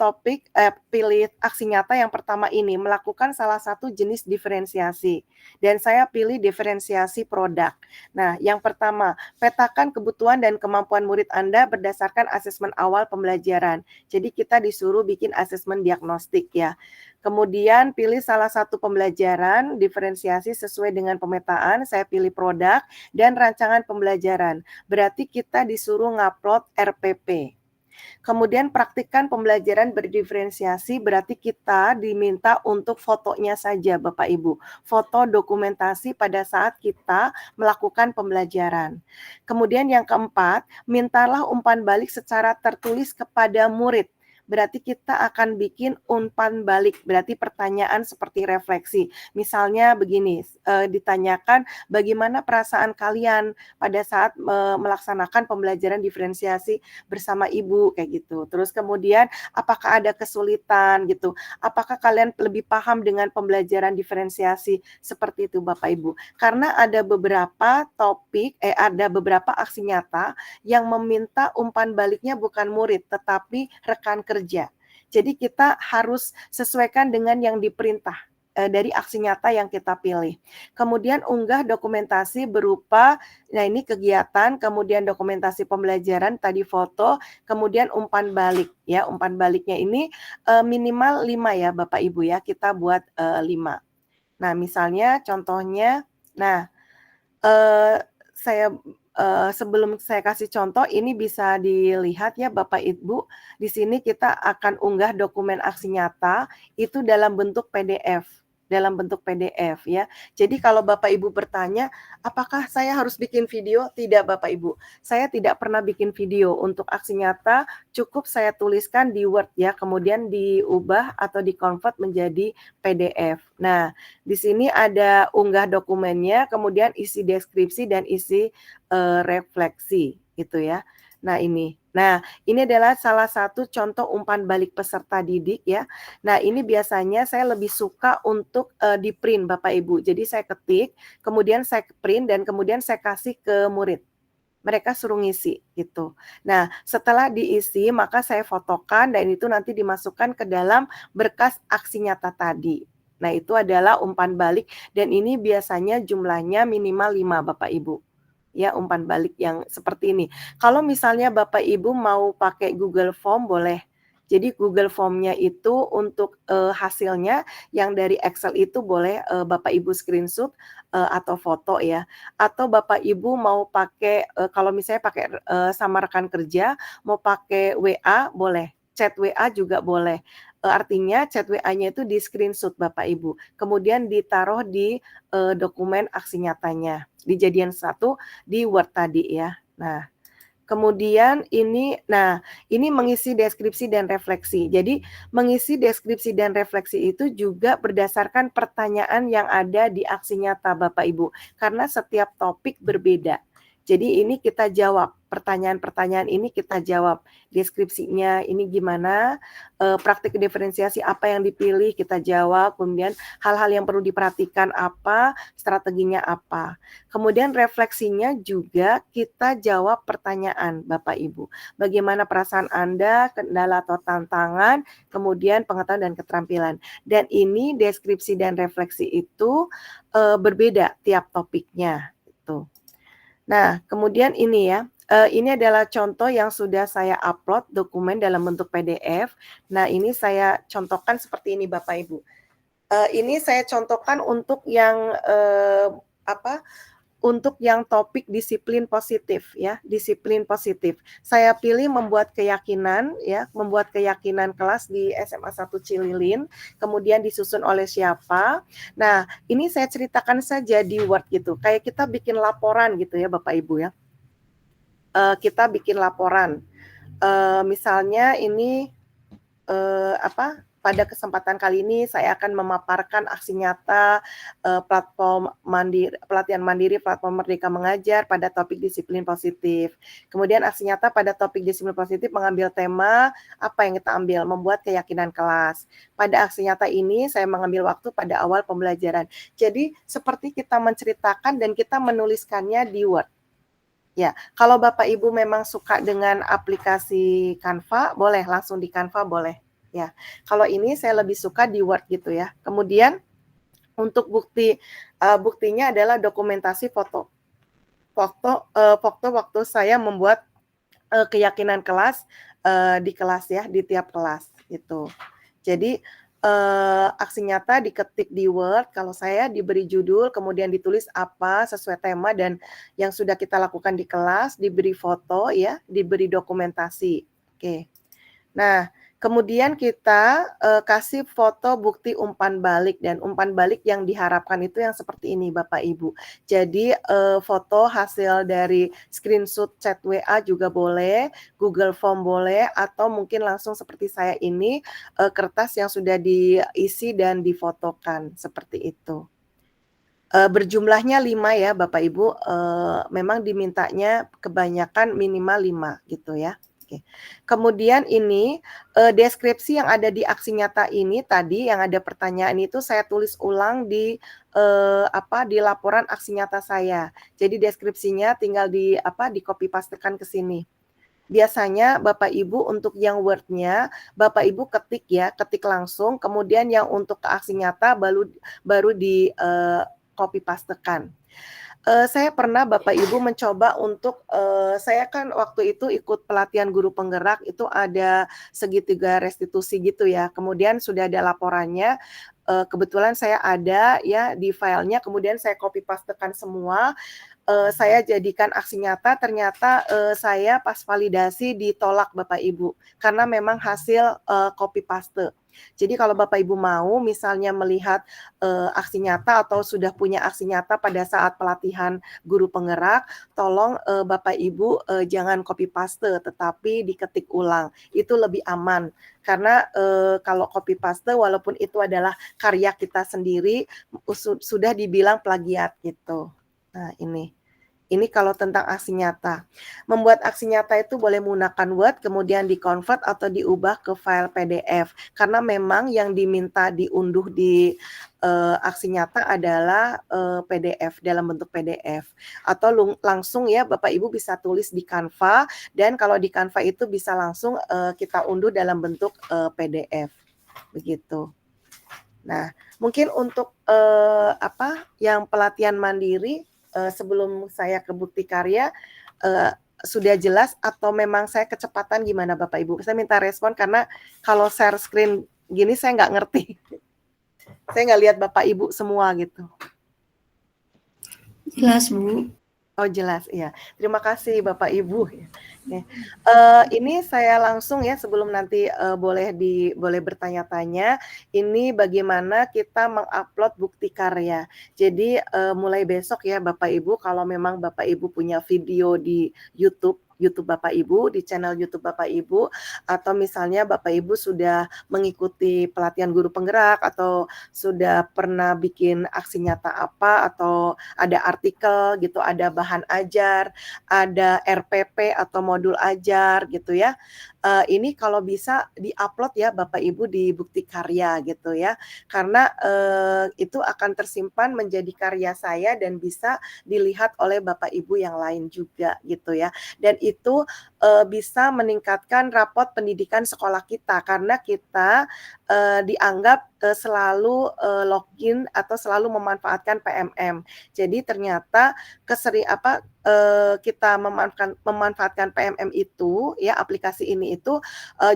pilih aksi nyata yang pertama ini, melakukan salah satu jenis diferensiasi. Dan saya pilih diferensiasi produk. Nah, yang pertama, petakan kebutuhan dan kemampuan murid Anda berdasarkan asesmen awal pembelajaran. Jadi kita disuruh bikin asesmen diagnostik ya. Kemudian pilih salah satu pembelajaran, diferensiasi sesuai dengan pemetaan, saya pilih produk dan rancangan pembelajaran. Berarti kita disuruh ngupload RPP. Kemudian praktikkan pembelajaran berdiferensiasi, berarti kita diminta untuk fotonya saja Bapak Ibu. Foto dokumentasi pada saat kita melakukan pembelajaran. Kemudian yang keempat, mintalah umpan balik secara tertulis kepada murid. Berarti kita akan bikin umpan balik, berarti pertanyaan seperti refleksi. Misalnya begini, ditanyakan bagaimana perasaan kalian pada saat melaksanakan pembelajaran diferensiasi bersama Ibu, kayak gitu. Terus kemudian apakah ada kesulitan gitu, apakah kalian lebih paham dengan pembelajaran diferensiasi, seperti itu Bapak Ibu. Karena ada beberapa topik, ada beberapa aksi nyata yang meminta umpan baliknya bukan murid, tetapi rekan kerja. Jadi kita harus sesuaikan dengan yang diperintah dari aksi nyata yang kita pilih. Kemudian unggah dokumentasi berupa, nah ini kegiatan, kemudian dokumentasi pembelajaran, tadi foto, kemudian umpan balik. Ya, umpan baliknya ini minimal 5 ya Bapak Ibu ya, kita buat 5. Nah, misalnya contohnya, nah, eh, saya sebelum saya kasih contoh, ini bisa dilihat ya Bapak Ibu, di sini kita akan unggah dokumen aksi nyata itu dalam bentuk PDF, ya. Jadi kalau Bapak Ibu bertanya, apakah saya harus bikin video? Tidak Bapak Ibu, saya tidak pernah bikin video untuk aksi nyata, cukup saya tuliskan di Word ya, kemudian diubah atau di-convert menjadi PDF. Nah, di sini ada unggah dokumennya, kemudian isi deskripsi dan isi refleksi gitu ya. Nah, ini adalah salah satu contoh umpan balik peserta didik ya. Nah, ini biasanya saya lebih suka untuk di-print Bapak Ibu. Jadi saya ketik, kemudian saya print dan kemudian saya kasih ke murid. Mereka suruh ngisi gitu. Nah, setelah diisi maka saya fotokan dan itu nanti dimasukkan ke dalam berkas aksi nyata tadi. Nah, itu adalah umpan balik dan ini biasanya jumlahnya minimal 5 Bapak Ibu. Ya, umpan balik yang seperti ini. Kalau misalnya Bapak Ibu mau pakai Google Form boleh. Jadi Google Form-nya itu untuk hasilnya yang dari Excel itu boleh Bapak Ibu screenshot atau foto ya. Atau Bapak Ibu mau pakai kalau misalnya pakai sama rekan kerja, mau pakai WA boleh. Chat WA juga boleh. Artinya chat WA-nya itu di screenshot Bapak Ibu. Kemudian ditaruh di dokumen aksi nyatanya. Dijadian satu di Word tadi ya. Nah, kemudian ini mengisi deskripsi dan refleksi. Jadi mengisi deskripsi dan refleksi itu juga berdasarkan pertanyaan yang ada di aksi nyata Bapak Ibu. Karena setiap topik berbeda. Jadi ini kita jawab, pertanyaan-pertanyaan ini kita jawab. Deskripsinya ini gimana, praktik diferensiasi apa yang dipilih, kita jawab. Kemudian hal-hal yang perlu diperhatikan apa, strateginya apa. Kemudian refleksinya juga kita jawab pertanyaan Bapak Ibu. Bagaimana perasaan Anda, kendala atau tantangan, kemudian pengetahuan dan keterampilan. Dan ini deskripsi dan refleksi itu berbeda tiap topiknya. Itu. Nah, kemudian ini ya, ini adalah contoh yang sudah saya upload dokumen dalam bentuk PDF. Nah, ini saya contohkan seperti ini Bapak Ibu. Ini saya contohkan untuk yang untuk yang topik disiplin positif ya, disiplin positif. Saya pilih membuat keyakinan ya, membuat keyakinan kelas di SMA 1 Cililin, kemudian disusun oleh siapa. Nah, ini saya ceritakan saja di Word gitu. Kayak kita bikin laporan gitu ya Bapak Ibu ya. Kita bikin laporan. Misalnya ini pada kesempatan kali ini saya akan memaparkan aksi nyata pelatihan mandiri platform Merdeka Mengajar pada topik disiplin positif. Kemudian aksi nyata pada topik disiplin positif mengambil tema apa yang kita ambil, membuat keyakinan kelas. Pada aksi nyata ini saya mengambil waktu pada awal pembelajaran. Jadi seperti kita menceritakan dan kita menuliskannya di Word. Ya, kalau Bapak Ibu memang suka dengan aplikasi Canva, boleh langsung di Canva boleh. Ya, kalau ini saya lebih suka di Word gitu ya. Kemudian untuk buktinya adalah dokumentasi foto waktu saya membuat keyakinan kelas di kelas ya, di tiap kelas gitu. Jadi aksi nyata diketik di Word, kalau saya diberi judul, kemudian ditulis apa sesuai tema dan yang sudah kita lakukan di kelas, diberi foto ya, diberi dokumentasi. Oke. Nah, kemudian kita kasih foto bukti umpan balik dan umpan balik yang diharapkan itu yang seperti ini Bapak Ibu. Jadi foto hasil dari screenshot chat WA juga boleh, Google Form boleh, atau mungkin langsung seperti saya ini kertas yang sudah diisi dan difotokan seperti itu. Berjumlahnya 5 ya Bapak Ibu, memang dimintanya kebanyakan minimal 5 gitu ya. Oke. Kemudian ini deskripsi yang ada di aksi nyata ini tadi yang ada pertanyaan itu saya tulis ulang di di laporan aksi nyata saya. Jadi deskripsinya tinggal di copy pastekan ke sini. Biasanya Bapak Ibu untuk yang Word-nya Bapak Ibu ketik langsung, kemudian yang untuk ke aksi nyata baru di copy pastekan. Saya pernah Bapak Ibu mencoba untuk saya kan waktu itu ikut pelatihan guru penggerak itu ada segitiga restitusi gitu ya. Kemudian sudah ada laporannya. kebetulan saya ada ya di filenya, kemudian saya copy pastekan semua, saya jadikan aksi nyata, ternyata saya pas validasi ditolak Bapak Ibu, karena memang hasil copy paste. Jadi kalau Bapak Ibu mau misalnya melihat aksi nyata atau sudah punya aksi nyata pada saat pelatihan guru penggerak, tolong Bapak Ibu jangan copy paste, tetapi diketik ulang. Itu lebih aman karena kalau copy paste walaupun itu adalah karya kita sendiri sudah dibilang plagiat gitu. Nah, ini kalau tentang aksi nyata. Membuat aksi nyata itu boleh menggunakan Word, kemudian di-convert atau diubah ke file PDF. Karena memang yang diminta diunduh di aksi nyata adalah PDF, dalam bentuk PDF. Atau langsung ya Bapak Ibu bisa tulis di Canva, dan kalau di Canva itu bisa langsung kita unduh dalam bentuk PDF. Begitu. Nah, mungkin untuk yang pelatihan mandiri, sebelum saya ke bukti karya, sudah jelas atau memang saya kecepatan gimana Bapak Ibu? Saya minta respon karena kalau share screen gini saya nggak ngerti. Saya nggak lihat Bapak Ibu semua gitu. Jelas, Bu. Oh jelas, iya. Terima kasih Bapak Ibu. Ini saya langsung ya sebelum nanti boleh bertanya-tanya. Ini bagaimana kita mengupload bukti karya. Jadi mulai besok ya Bapak Ibu, kalau memang Bapak Ibu punya video di YouTube Bapak Ibu, di channel YouTube Bapak Ibu, atau misalnya Bapak Ibu sudah mengikuti pelatihan guru penggerak atau sudah pernah bikin aksi nyata apa, atau ada artikel gitu, ada bahan ajar, ada RPP atau modul ajar gitu ya. Ini kalau bisa di-upload ya Bapak Ibu di bukti karya gitu ya. Karena itu akan tersimpan menjadi karya saya dan bisa dilihat oleh Bapak Ibu yang lain juga gitu ya. Dan itu bisa meningkatkan rapot pendidikan sekolah kita karena kita dianggap selalu login atau selalu memanfaatkan PMM. Jadi ternyata kita memanfaatkan PMM itu ya, aplikasi ini itu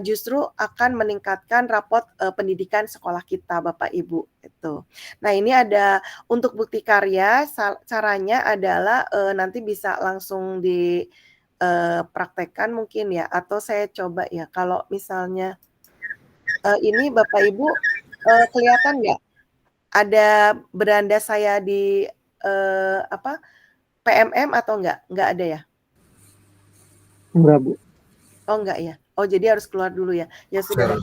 justru akan meningkatkan rapot pendidikan sekolah kita Bapak Ibu itu. Nah, ini ada untuk bukti karya, caranya adalah nanti bisa langsung di praktekkan mungkin ya, atau saya coba ya kalau misalnya ini Bapak Ibu kelihatan nggak ada beranda saya di PMM atau enggak? Enggak ada ya? Enggak, Bu. Oh enggak ya? Oh jadi harus keluar dulu ya? Ya sudah.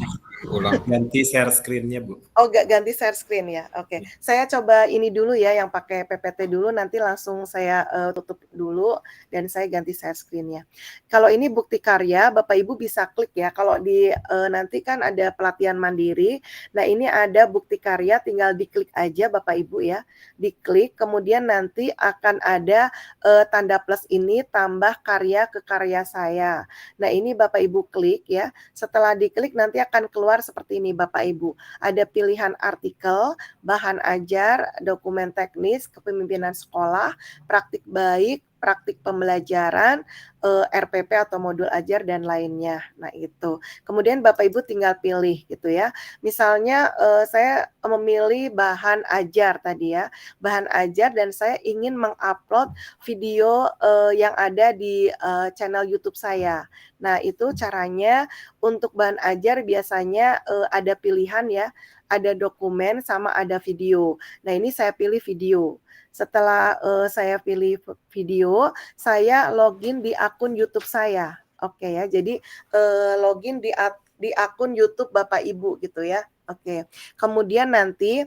Ulang. Ganti share screen-nya, Bu. Oh enggak ganti share screen ya? Oke. Saya coba ini dulu ya yang pakai PPT dulu, nanti langsung saya tutup dulu dan saya ganti share screen-nya. Kalau ini bukti karya, Bapak Ibu bisa klik ya. Kalau di nanti kan ada pelatihan mandiri. Nah ini ada bukti karya, tinggal diklik aja Bapak Ibu ya. Diklik, kemudian nanti akan ada tanda plus ini tambah karya ke karya saya. Nah ini Bapak Ibu klik ya. Setelah diklik nanti akan keluar seperti ini Bapak Ibu. Ada pilihan artikel, bahan ajar, dokumen teknis, kepemimpinan sekolah, praktik baik, praktik pembelajaran, RPP atau modul ajar dan lainnya. Nah itu. Kemudian Bapak Ibu tinggal pilih gitu ya. Misalnya saya memilih bahan ajar tadi ya. Bahan ajar dan saya ingin mengupload video yang ada di channel YouTube saya. Nah itu caranya untuk bahan ajar biasanya ada pilihan ya. Ada dokumen sama ada video. Nah ini saya pilih video. Setelah saya pilih video, saya login di akun YouTube saya. Oke ya, jadi login di akun YouTube Bapak Ibu gitu ya. Oke. Kemudian nanti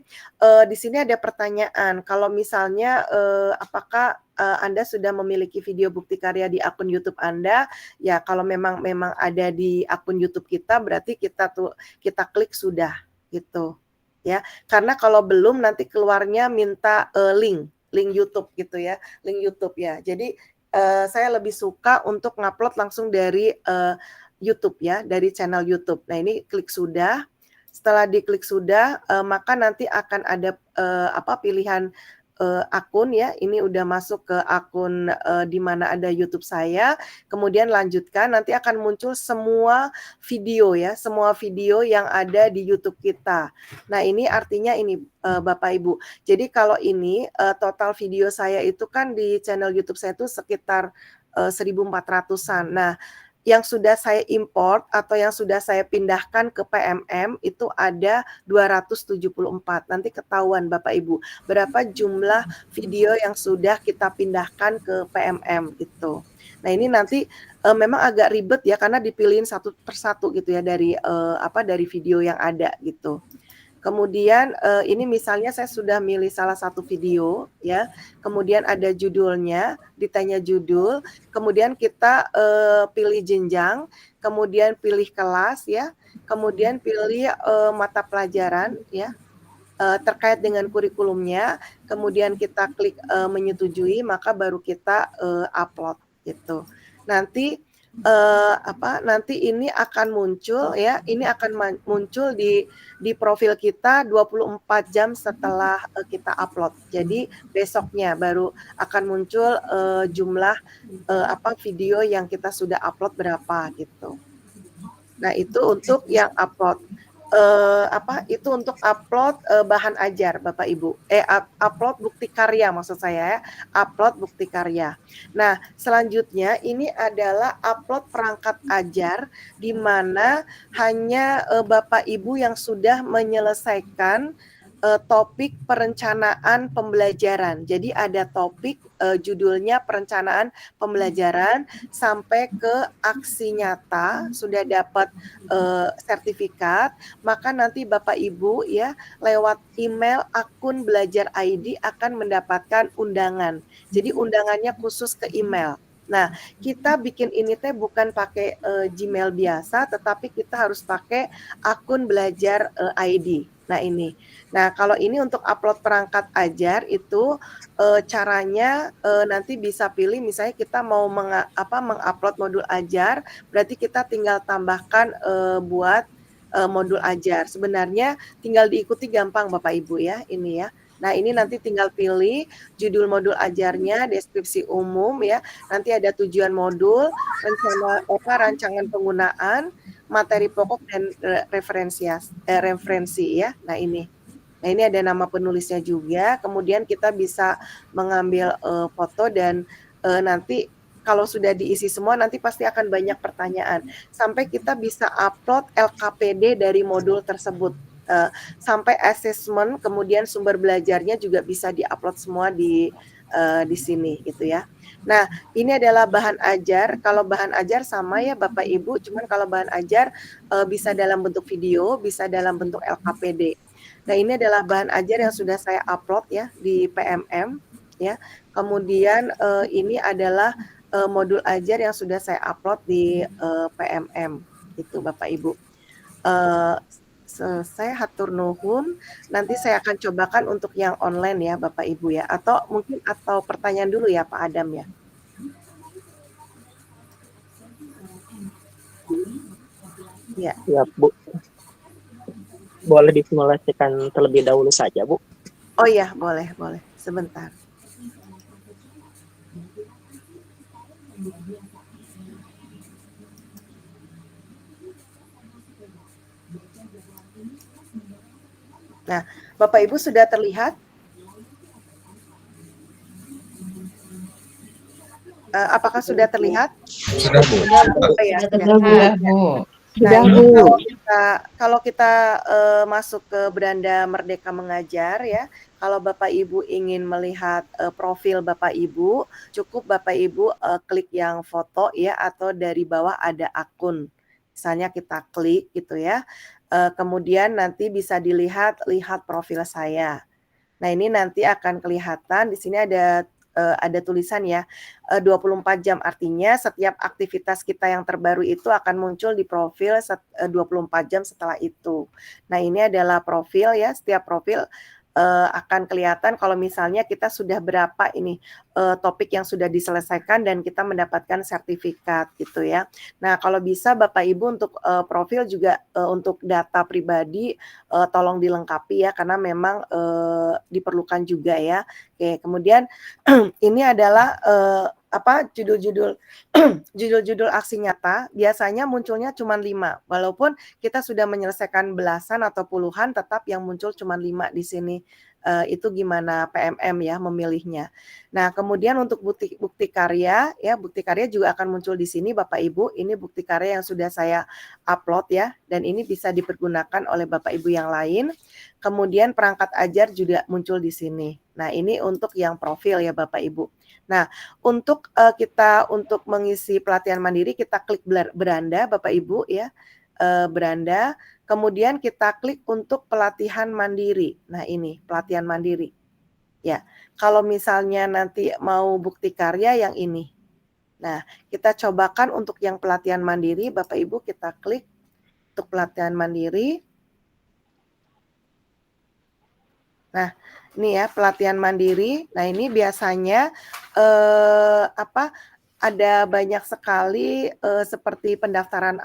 di sini ada pertanyaan. Kalau misalnya apakah Anda sudah memiliki video bukti karya di akun YouTube Anda? Ya, kalau memang ada di akun YouTube kita, berarti kita klik sudah gitu. Ya, karena kalau belum nanti keluarnya minta link YouTube gitu ya, link YouTube ya. Jadi saya lebih suka untuk ngupload langsung dari YouTube ya, dari channel YouTube. Nah ini klik sudah. Setelah diklik sudah, maka nanti akan ada pilihan akun ya, ini udah masuk ke akun di mana ada YouTube saya, kemudian lanjutkan nanti akan muncul semua video ya, semua video yang ada di YouTube kita. Nah, ini artinya ini Bapak Ibu. Jadi kalau ini total video saya itu kan di channel YouTube saya itu sekitar 1.400-an. Nah, yang sudah saya import atau yang sudah saya pindahkan ke PMM itu ada 274. Nanti ketahuan Bapak Ibu berapa jumlah video yang sudah kita pindahkan ke PMM itu. Nah, ini nanti memang agak ribet ya karena dipilihin satu persatu gitu ya dari dari video yang ada gitu. Kemudian ini misalnya saya sudah milih salah satu video ya, kemudian ada judulnya, ditanya judul, kemudian kita pilih jenjang, kemudian pilih kelas ya, kemudian pilih mata pelajaran ya, terkait dengan kurikulumnya, kemudian kita klik menyetujui, maka baru kita upload gitu. Nanti nanti ini akan muncul ya, ini akan muncul di profil kita 24 jam setelah kita upload. Jadi besoknya baru akan muncul jumlah video yang kita sudah upload berapa gitu. Nah, itu untuk yang upload. Itu untuk upload bahan ajar Bapak Ibu. Upload bukti karya maksud saya ya. Upload bukti karya. Nah, selanjutnya ini adalah upload perangkat ajar di mana hanya Bapak Ibu yang sudah menyelesaikan topik perencanaan pembelajaran. Jadi ada topik judulnya perencanaan pembelajaran sampai ke aksi nyata, sudah dapat sertifikat, maka nanti Bapak Ibu ya lewat email akun Belajar ID akan mendapatkan undangan. Jadi undangannya khusus ke email. Nah, kita bikin ini teh bukan pakai Gmail biasa, tetapi kita harus pakai akun Belajar ID. Nah, ini. Nah, kalau ini untuk upload perangkat ajar itu caranya nanti bisa pilih misalnya kita mau mengupload modul ajar, berarti kita tinggal tambahkan buat modul ajar. Sebenarnya tinggal diikuti gampang Bapak Ibu ya, ini ya. Nah, ini nanti tinggal pilih judul modul ajarnya, deskripsi umum ya. Nanti ada tujuan modul, rancangan penggunaan, materi pokok dan referensi ya. Nah, ini. Nah, ini ada nama penulisnya juga. Kemudian kita bisa mengambil foto dan nanti kalau sudah diisi semua nanti pasti akan banyak pertanyaan. Sampai kita bisa upload LKPD dari modul tersebut. Sampai assessment, kemudian sumber belajarnya juga bisa diupload semua di sini gitu ya. Nah, ini adalah bahan ajar. Kalau bahan ajar sama ya Bapak Ibu, cuman kalau bahan ajar bisa dalam bentuk video, bisa dalam bentuk LKPD. Nah, ini adalah bahan ajar yang sudah saya upload ya di PMM ya. Kemudian ini adalah modul ajar yang sudah saya upload di PMM itu Bapak Ibu. Saya hatur nuhun, nanti saya akan cobakan untuk yang online ya Bapak Ibu ya, atau pertanyaan dulu ya Pak Adam ya. Ya. Ya, Bu. Boleh disimulasikan terlebih dahulu saja, Bu. Oh iya, boleh. Sebentar. Nah, Bapak Ibu sudah terlihat? Apakah sudah terlihat? Sudah, Bu. Sudah, Bu. Nah, ini kalau kita masuk ke beranda Merdeka Mengajar ya, kalau Bapak Ibu ingin melihat profil Bapak Ibu, cukup Bapak Ibu klik yang foto ya, atau dari bawah ada akun. Misalnya kita klik gitu ya. Kemudian nanti bisa lihat profil saya. Nah, ini nanti akan kelihatan di sini ada tulisan ya 24 jam, artinya setiap aktivitas kita yang terbaru itu akan muncul di profil 24 jam setelah itu. Nah, ini adalah profil ya, setiap profil akan kelihatan kalau misalnya kita sudah berapa ini topik yang sudah diselesaikan dan kita mendapatkan sertifikat gitu ya. Nah, kalau bisa Bapak Ibu untuk profil juga untuk data pribadi tolong dilengkapi ya karena memang diperlukan juga ya. Oke, kemudian ini adalah judul-judul judul-judul aksi nyata biasanya munculnya cuma 5. Walaupun kita sudah menyelesaikan belasan atau puluhan tetap yang muncul cuma 5 di sini. Itu gimana PMM ya memilihnya. Nah, kemudian untuk bukti karya ya, bukti karya juga akan muncul di sini Bapak Ibu. Ini bukti karya yang sudah saya upload ya dan ini bisa dipergunakan oleh Bapak Ibu yang lain. Kemudian perangkat ajar juga muncul di sini. Nah, ini untuk yang profil ya Bapak Ibu. Nah, untuk kita untuk mengisi pelatihan mandiri kita klik beranda Bapak Ibu ya. Beranda, kemudian kita klik untuk pelatihan mandiri. Nah, ini pelatihan mandiri. Ya, kalau misalnya nanti mau bukti karya yang ini. Nah, kita cobakan untuk yang pelatihan mandiri, Bapak Ibu kita klik untuk pelatihan mandiri. Nah, ini ya pelatihan mandiri. Nah, ini biasanya ada banyak sekali seperti pendaftaran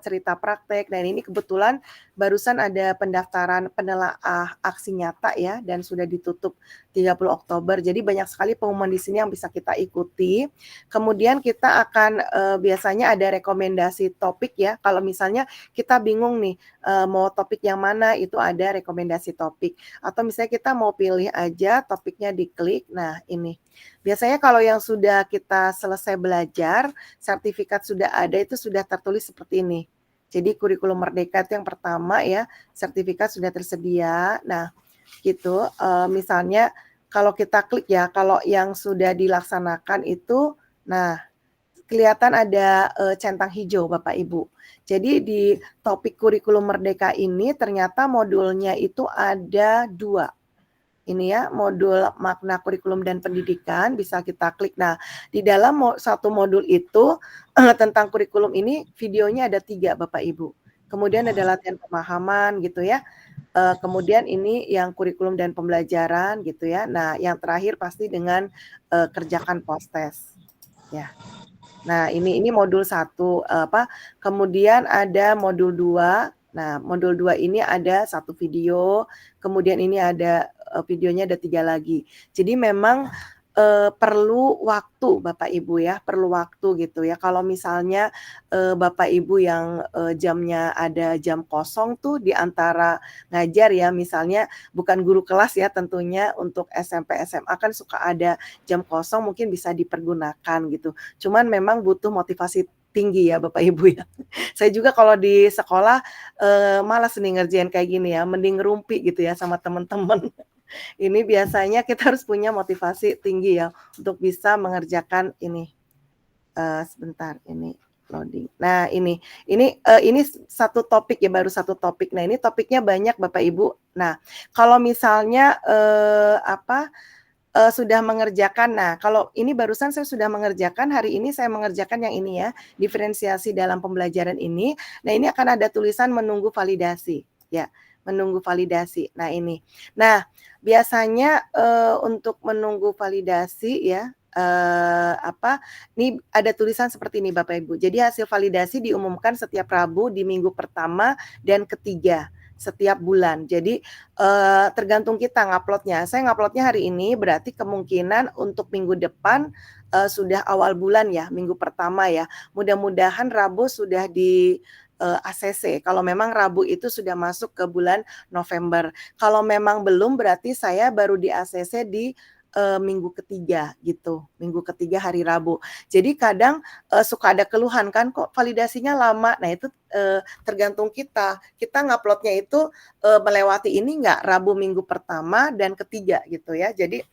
cerita praktek. Dan ini kebetulan barusan ada pendaftaran penelaah aksi nyata ya dan sudah ditutup 30 Oktober. Jadi banyak sekali pengumuman di sini yang bisa kita ikuti. Kemudian kita akan biasanya ada rekomendasi topik ya. Kalau misalnya kita bingung nih mau topik yang mana, itu ada rekomendasi topik. Atau misalnya kita mau pilih aja topiknya diklik. Nah, ini. Biasanya kalau yang sudah kita selesai belajar, sertifikat sudah ada, itu sudah tertulis seperti ini. Jadi kurikulum merdeka itu yang pertama ya, sertifikat sudah tersedia. Nah, gitu. Misalnya kalau kita klik ya, kalau yang sudah dilaksanakan itu, nah kelihatan ada centang hijau Bapak Ibu. Jadi di topik kurikulum merdeka ini ternyata modulnya itu ada 2. Ini ya, modul makna kurikulum dan pendidikan, bisa kita klik. Nah, di dalam satu modul itu tentang kurikulum ini videonya ada 3 Bapak Ibu. Kemudian ada latihan pemahaman gitu ya. Kemudian ini yang kurikulum dan pembelajaran gitu ya. Nah, yang terakhir pasti dengan kerjakan post-test. Ya. Nah, ini modul 1 kemudian ada modul 2. Nah, modul 2 ini ada 1 video, kemudian ini ada videonya ada 3 lagi. Jadi memang perlu waktu Bapak Ibu ya, perlu waktu gitu ya. Kalau misalnya Bapak Ibu yang jamnya ada jam kosong tuh di antara ngajar ya, misalnya bukan guru kelas ya tentunya untuk SMP SMA kan suka ada jam kosong mungkin bisa dipergunakan gitu. Cuman memang butuh motivasi tinggi ya Bapak Ibu ya. Saya juga kalau di sekolah malas nih ngerjain kayak gini ya, mending ngerumpi gitu ya sama teman-teman. Ini biasanya kita harus punya motivasi tinggi ya untuk bisa mengerjakan ini. Sebentar ini loading. Nah, ini satu topik ya, baru satu topik. Nah, ini topiknya banyak Bapak Ibu. Nah, kalau misalnya sudah mengerjakan. Nah, kalau ini barusan saya sudah mengerjakan, hari ini saya mengerjakan yang ini ya, diferensiasi dalam pembelajaran ini. Nah, ini akan ada tulisan menunggu validasi ya. Menunggu validasi. Nah, ini. Nah, biasanya untuk menunggu validasi ya, ini ada tulisan seperti ini Bapak Ibu. Jadi hasil validasi diumumkan setiap Rabu di minggu pertama dan ketiga setiap bulan. Jadi tergantung kita nguploadnya. Saya nguploadnya hari ini, berarti kemungkinan untuk minggu depan sudah awal bulan ya, minggu pertama ya. Mudah-mudahan Rabu sudah di ACC. Kalau memang Rabu itu sudah masuk ke bulan November. Kalau memang belum berarti saya baru di ACC di minggu ketiga gitu. Minggu ketiga hari Rabu. Jadi kadang suka ada keluhan kan kok validasinya lama. Nah itu tergantung kita. Kita nguploadnya itu melewati ini enggak Rabu minggu pertama dan ketiga gitu ya. Jadi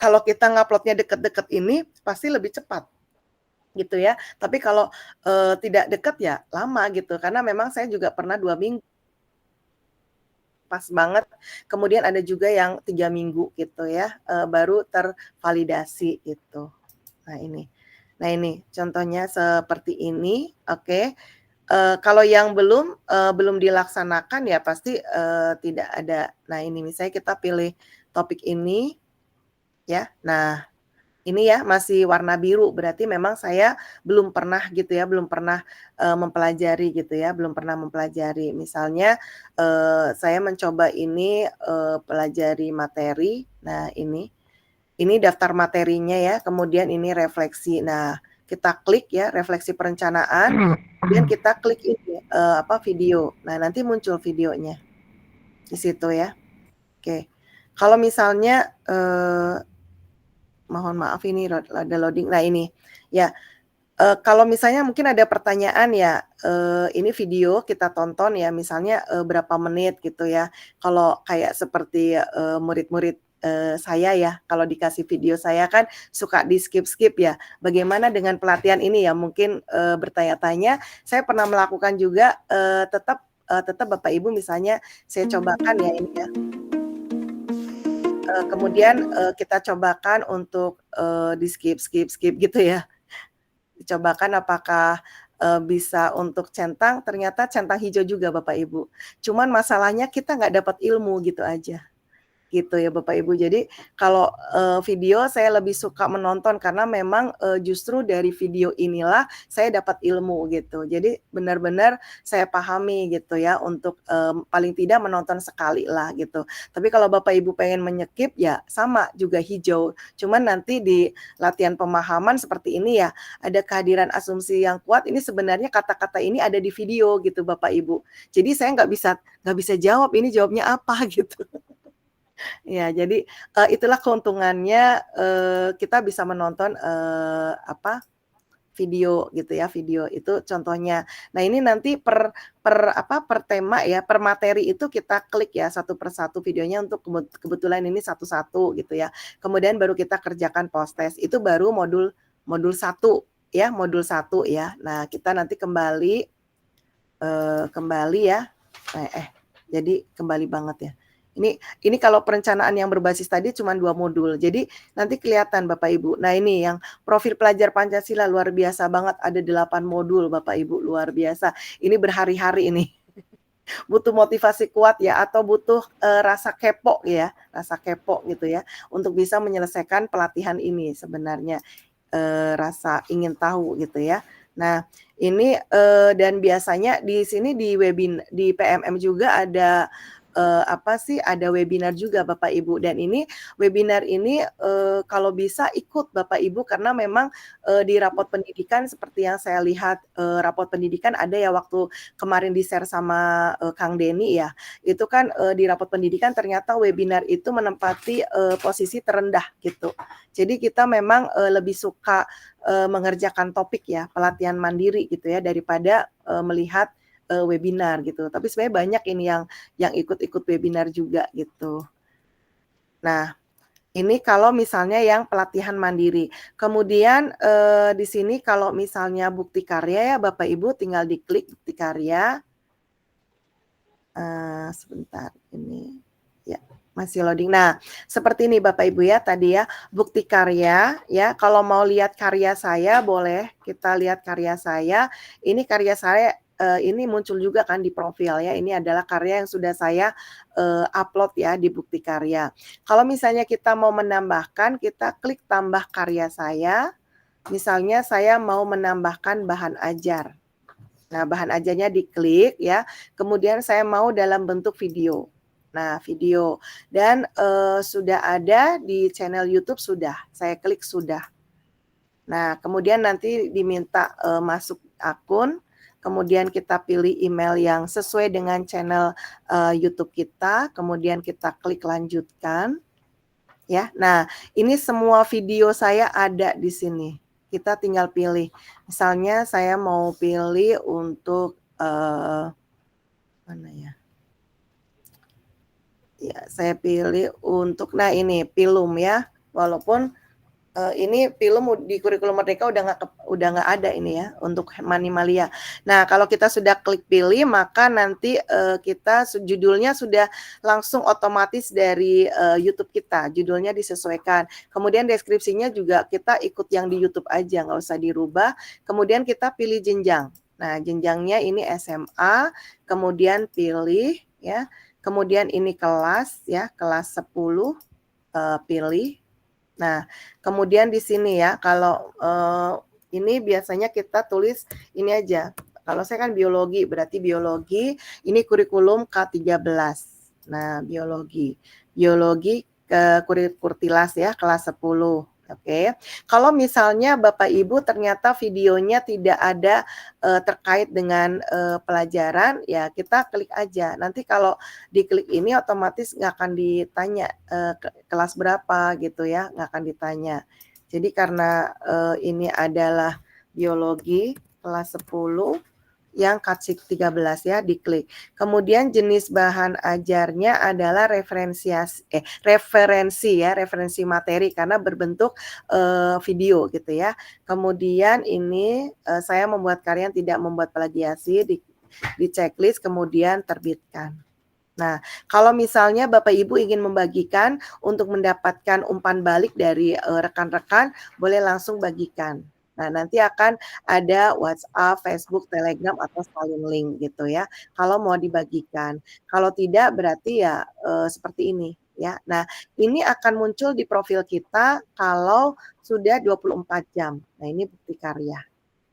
kalau kita nguploadnya deket-deket ini pasti lebih cepat. Gitu ya. Tapi kalau tidak dekat ya lama gitu. Karena memang saya juga pernah 2 minggu. Pas banget. Kemudian ada juga yang 3 minggu gitu ya. Baru tervalidasi gitu. Nah ini. Nah ini contohnya seperti ini. Oke. Kalau yang belum dilaksanakan ya pasti, tidak ada. Nah ini misalnya kita pilih topik ini, ya. Nah ini ya masih warna biru, berarti memang saya belum pernah gitu ya, belum pernah, mempelajari gitu ya, belum pernah mempelajari. Misalnya, saya mencoba ini, pelajari materi, nah ini daftar materinya ya, kemudian ini refleksi. Nah, kita klik ya, refleksi perencanaan, kemudian kita klik ini, video. Nah, nanti muncul videonya di situ ya. Oke. Kalau misalnya, mohon maaf ini ada loading. Nah ini, ya, kalau misalnya mungkin ada pertanyaan ya, ini video kita tonton ya, misalnya, berapa menit gitu ya. Kalau kayak seperti, murid-murid, saya ya, kalau dikasih video saya kan suka di-skip-skip ya. Bagaimana dengan pelatihan ini ya, mungkin, bertanya-tanya, saya pernah melakukan juga, tetap Bapak Ibu misalnya saya cobakan ya ini ya. Kemudian, kita cobakan untuk, di-skip gitu ya. Dicobakan apakah, bisa untuk centang, ternyata centang hijau juga Bapak Ibu. Cuman masalahnya kita nggak dapat ilmu gitu aja. Gitu ya Bapak Ibu. Jadi kalau, video saya lebih suka menonton karena memang, justru dari video inilah saya dapat ilmu gitu. Jadi benar-benar saya pahami gitu ya untuk, paling tidak menonton sekali lah gitu. Tapi kalau Bapak Ibu pengen menyekip ya sama juga hijau. Cuman nanti di latihan pemahaman seperti ini ya, ada kehadiran asumsi yang kuat, ini sebenarnya kata-kata ini ada di video gitu Bapak Ibu. Jadi saya nggak bisa jawab ini jawabnya apa gitu. Ya, jadi, itulah keuntungannya, kita bisa menonton, video gitu ya, video itu contohnya. Nah, ini nanti per tema ya, per materi itu kita klik ya, satu per satu videonya untuk kebetulan ini satu-satu gitu ya. Kemudian baru kita kerjakan post test, itu baru modul modul 1 ya, modul 1 ya. Nah, kita nanti kembali ya, jadi kembali banget ya. Ini kalau perencanaan yang berbasis tadi cuma 2 modul. Jadi nanti kelihatan Bapak Ibu. Nah ini yang profil pelajar Pancasila luar biasa banget, ada 8 modul Bapak Ibu, luar biasa. Ini berhari-hari ini. Butuh motivasi kuat ya atau butuh, rasa kepo ya, rasa kepo gitu ya, untuk bisa menyelesaikan pelatihan ini sebenarnya, rasa ingin tahu gitu ya. Nah ini, dan biasanya di sini di PMM juga ada, ada webinar juga Bapak Ibu, dan ini webinar ini, kalau bisa ikut Bapak Ibu karena memang, di rapot pendidikan seperti yang saya lihat, rapot pendidikan ada ya waktu kemarin di-share sama, Kang Denny ya, itu kan, di rapot pendidikan ternyata webinar itu menempati, posisi terendah gitu. Jadi kita memang, lebih suka, mengerjakan topik ya, pelatihan mandiri gitu ya, daripada, melihat webinar gitu. Tapi sebenarnya banyak ini yang ikut-ikut webinar juga gitu. Nah, ini kalau misalnya yang pelatihan mandiri. Kemudian, di sini kalau misalnya bukti karya ya Bapak Ibu tinggal diklik bukti karya. Sebentar ini, ya masih loading. Nah, seperti ini Bapak Ibu ya tadi ya, bukti karya ya, kalau mau lihat karya saya boleh kita lihat karya saya. Ini karya saya, ini muncul juga kan di profil ya, ini adalah karya yang sudah saya, upload ya di bukti karya. Kalau misalnya kita mau menambahkan, kita klik tambah karya saya, misalnya saya mau menambahkan bahan ajar. Nah, bahan ajarnya diklik ya, kemudian saya mau dalam bentuk video. Nah, video dan, sudah ada di channel YouTube sudah, saya klik sudah. Nah, kemudian nanti diminta, masuk akun, kemudian kita pilih email yang sesuai dengan channel, YouTube kita, kemudian kita klik lanjutkan, ya. Nah, ini semua video saya ada di sini. Kita tinggal pilih. Misalnya saya mau pilih untuk, mana ya? Ya, saya pilih untuk, nah ini Pilum ya, walaupun, ini film di kurikulum Merdeka udah nggak ada ini ya untuk Manimalia. Nah, kalau kita sudah klik pilih maka nanti, judulnya sudah langsung otomatis dari, YouTube kita, judulnya disesuaikan. Kemudian deskripsinya juga kita ikut yang di YouTube aja, nggak usah dirubah. Kemudian kita pilih jenjang. Nah, jenjangnya ini SMA, kemudian pilih ya. Kemudian ini kelas ya, kelas 10 pilih. Nah, kemudian di sini ya, kalau ini biasanya kita tulis ini aja. Kalau saya kan biologi, berarti biologi ini kurikulum K13. Nah, biologi ke kurtilas ya, kelas 10. Oke. Kalau misalnya Bapak Ibu ternyata videonya tidak ada terkait dengan pelajaran, ya kita klik aja. Nanti kalau diklik ini otomatis nggak akan ditanya kelas berapa gitu ya, nggak akan ditanya. Jadi karena ini adalah biologi kelas 10 yang K13 ya, diklik. Kemudian jenis bahan ajarnya adalah referensi ya, referensi materi karena berbentuk video gitu ya. Kemudian ini saya membuat karya yang tidak membuat plagiasi, di checklist kemudian terbitkan. Nah, kalau misalnya Bapak Ibu ingin membagikan untuk mendapatkan umpan balik dari rekan-rekan, boleh langsung bagikan. Nah, nanti akan ada WhatsApp, Facebook, Telegram, atau salin link gitu ya, kalau mau dibagikan. Kalau tidak berarti ya seperti ini ya. Nah, ini akan muncul di profil kita kalau sudah 24 jam. Nah, ini bukti karya.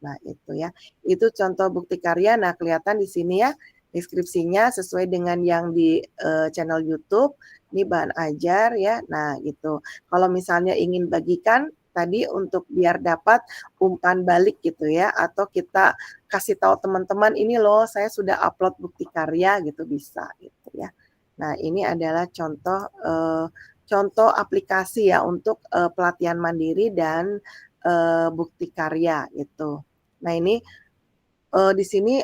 Nah, itu ya. Itu contoh bukti karya. Nah, kelihatan di sini ya, deskripsinya sesuai dengan yang di channel YouTube. Ini bahan ajar ya. Nah, gitu. Kalau misalnya ingin bagikan tadi untuk biar dapat umpan balik gitu ya, atau kita kasih tahu teman-teman ini loh saya sudah upload bukti karya gitu, bisa gitu ya. Nah, ini adalah contoh aplikasi ya untuk pelatihan mandiri dan bukti karya gitu. Nah, ini di sini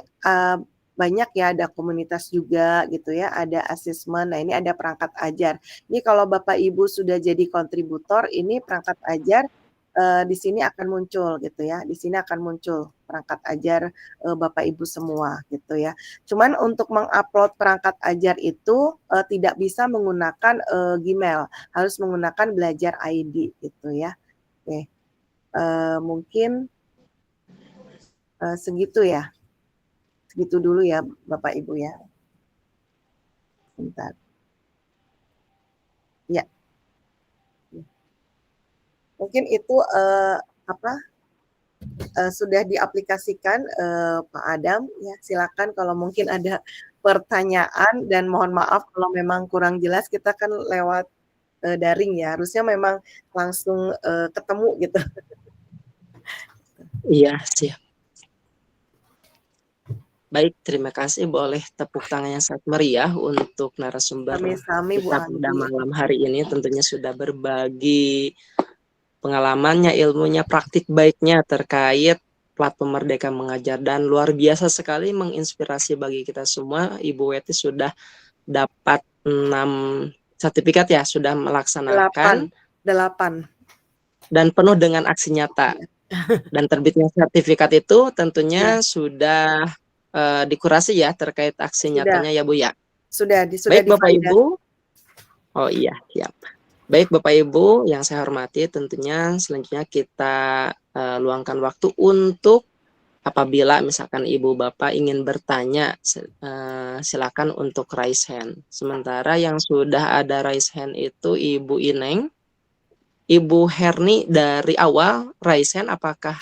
banyak ya, ada komunitas juga gitu ya, ada asesmen. Nah, ini ada perangkat ajar. Ini kalau Bapak Ibu sudah jadi kontributor, ini perangkat ajar di sini akan muncul gitu ya. Di sini akan muncul perangkat ajar Bapak Ibu semua gitu ya. Cuman untuk mengupload perangkat ajar itu tidak bisa menggunakan Gmail, harus menggunakan Belajar ID gitu ya. Oke. Mungkin segitu ya. Segitu dulu ya Bapak Ibu ya. Bentar. Ya. Mungkin itu sudah diaplikasikan Pak Adam ya. Silakan kalau mungkin ada pertanyaan, dan mohon maaf kalau memang kurang jelas, kita kan lewat daring ya. Harusnya memang langsung ketemu gitu. Iya, siap. Baik, terima kasih. Boleh tepuk tangan yang sangat meriah untuk narasumber Sami-sami Bu kita pada Andi. malam hari ini. Tentunya sudah berbagi pengalamannya, ilmunya, praktik baiknya terkait platform Merdeka Mengajar, dan luar biasa sekali menginspirasi bagi kita semua. Ibu Weti sudah dapat 6 sertifikat ya, sudah melaksanakan 8. dan penuh dengan aksi nyata. Dan terbitnya sertifikat itu tentunya sudah dikurasi ya terkait aksi nyatanya ya Bu ya. Sudah Baik Bapak divalidasi. Ibu. Oh iya, siap. Baik Bapak Ibu yang saya hormati, tentunya selanjutnya kita luangkan waktu untuk apabila misalkan Ibu Bapak ingin bertanya, silakan untuk raise hand. Sementara yang sudah ada raise hand itu Ibu Ineng, Ibu Herni dari awal raise hand, apakah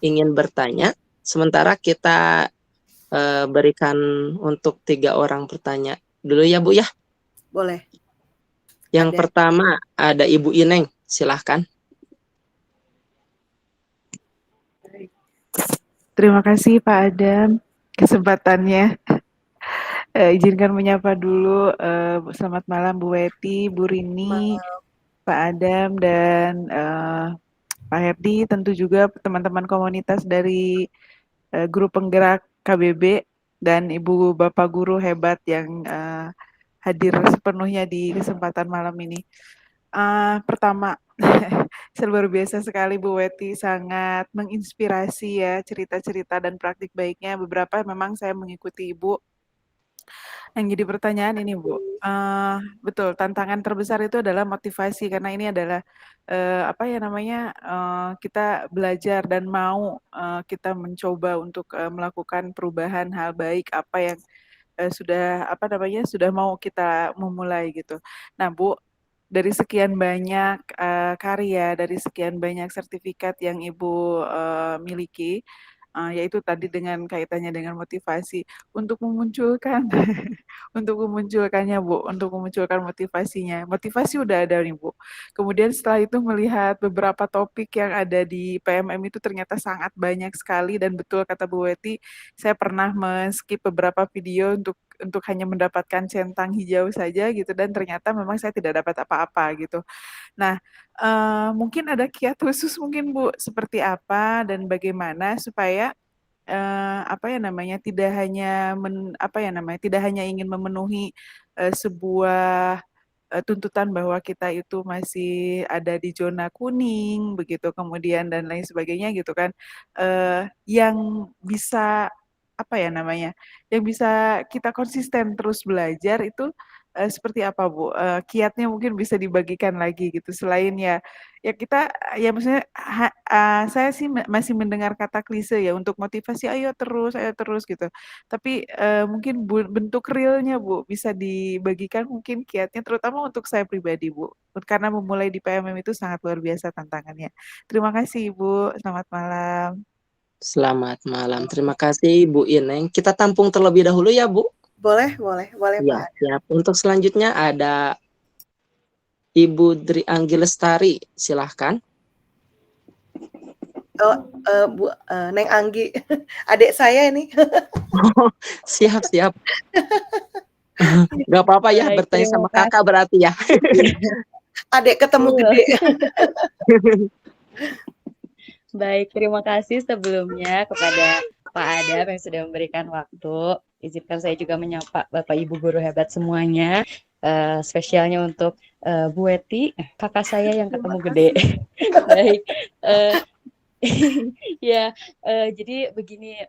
ingin bertanya? Sementara kita berikan untuk 3 orang bertanya dulu ya Bu ya. Boleh. Yang pertama ada Ibu Ineng, silahkan. Terima kasih Pak Adam kesempatannya. Izinkan menyapa dulu. Selamat malam Bu Weti, Bu Rini, Pak Adam, dan Pak Herdi, tentu juga teman-teman komunitas dari grup penggerak KBB, dan Ibu Bapak Guru hebat yang hadir sepenuhnya di kesempatan malam ini. Pertama, luar biasa sekali Bu Weti, sangat menginspirasi ya cerita-cerita dan praktik baiknya. Beberapa memang saya mengikuti Ibu Yang jadi pertanyaan ini Bu, betul tantangan terbesar itu adalah motivasi karena ini adalah apa ya namanya kita belajar dan mau kita mencoba untuk melakukan perubahan hal baik apa yang sudah apa namanya sudah mau kita memulai gitu. Nah Bu, dari sekian banyak karya, dari sekian banyak sertifikat yang Ibu miliki, yaitu tadi dengan kaitannya dengan motivasi untuk memunculkan untuk memunculkannya Bu, untuk memunculkan motivasinya. Motivasi udah ada nih Bu. Kemudian setelah itu melihat beberapa topik yang ada di PMM itu ternyata sangat banyak sekali dan betul kata Bu Weti, saya pernah men-skip beberapa video untuk hanya mendapatkan centang hijau saja gitu dan ternyata memang saya tidak dapat apa-apa gitu. Nah, mungkin ada kiat khusus mungkin Bu, seperti apa dan bagaimana supaya apa ya namanya, tidak hanya apa ya namanya, tidak hanya ingin memenuhi sebuah tuntutan bahwa kita itu masih ada di zona kuning begitu, kemudian dan lain sebagainya gitu kan, yang bisa apa ya namanya, yang bisa kita konsisten terus belajar itu seperti apa Bu? Kiatnya mungkin bisa dibagikan lagi gitu selain ya ya kita ya maksudnya saya sih masih mendengar kata klise ya untuk motivasi, ayo terus," gitu. Tapi, mungkin bentuk realnya Bu, bisa dibagikan mungkin kiatnya terutama untuk saya pribadi Bu, karena memulai di PMM itu sangat luar biasa tantangannya. Terima kasih Ibu, selamat malam. Selamat malam. Terima kasih Bu Ineng. Kita tampung terlebih dahulu ya Bu. Boleh Ya, Pak. siap. Untuk selanjutnya ada Ibu Dri Anggi Lestari, silahkan. Oh, Bu Neng Anggi, adik saya ini. Siap. Gak apa-apa ya, Baik, bertanya terima sama kakak kasih. berarti ya. Adik ketemu Betul. gede. Baik, terima kasih sebelumnya kepada Pak Adam yang sudah memberikan waktu. Izinkan saya juga menyapa Bapak Ibu guru hebat semuanya. Spesialnya untuk Bu Weti, kakak saya yang ketemu gede. Baik, ya, jadi begini,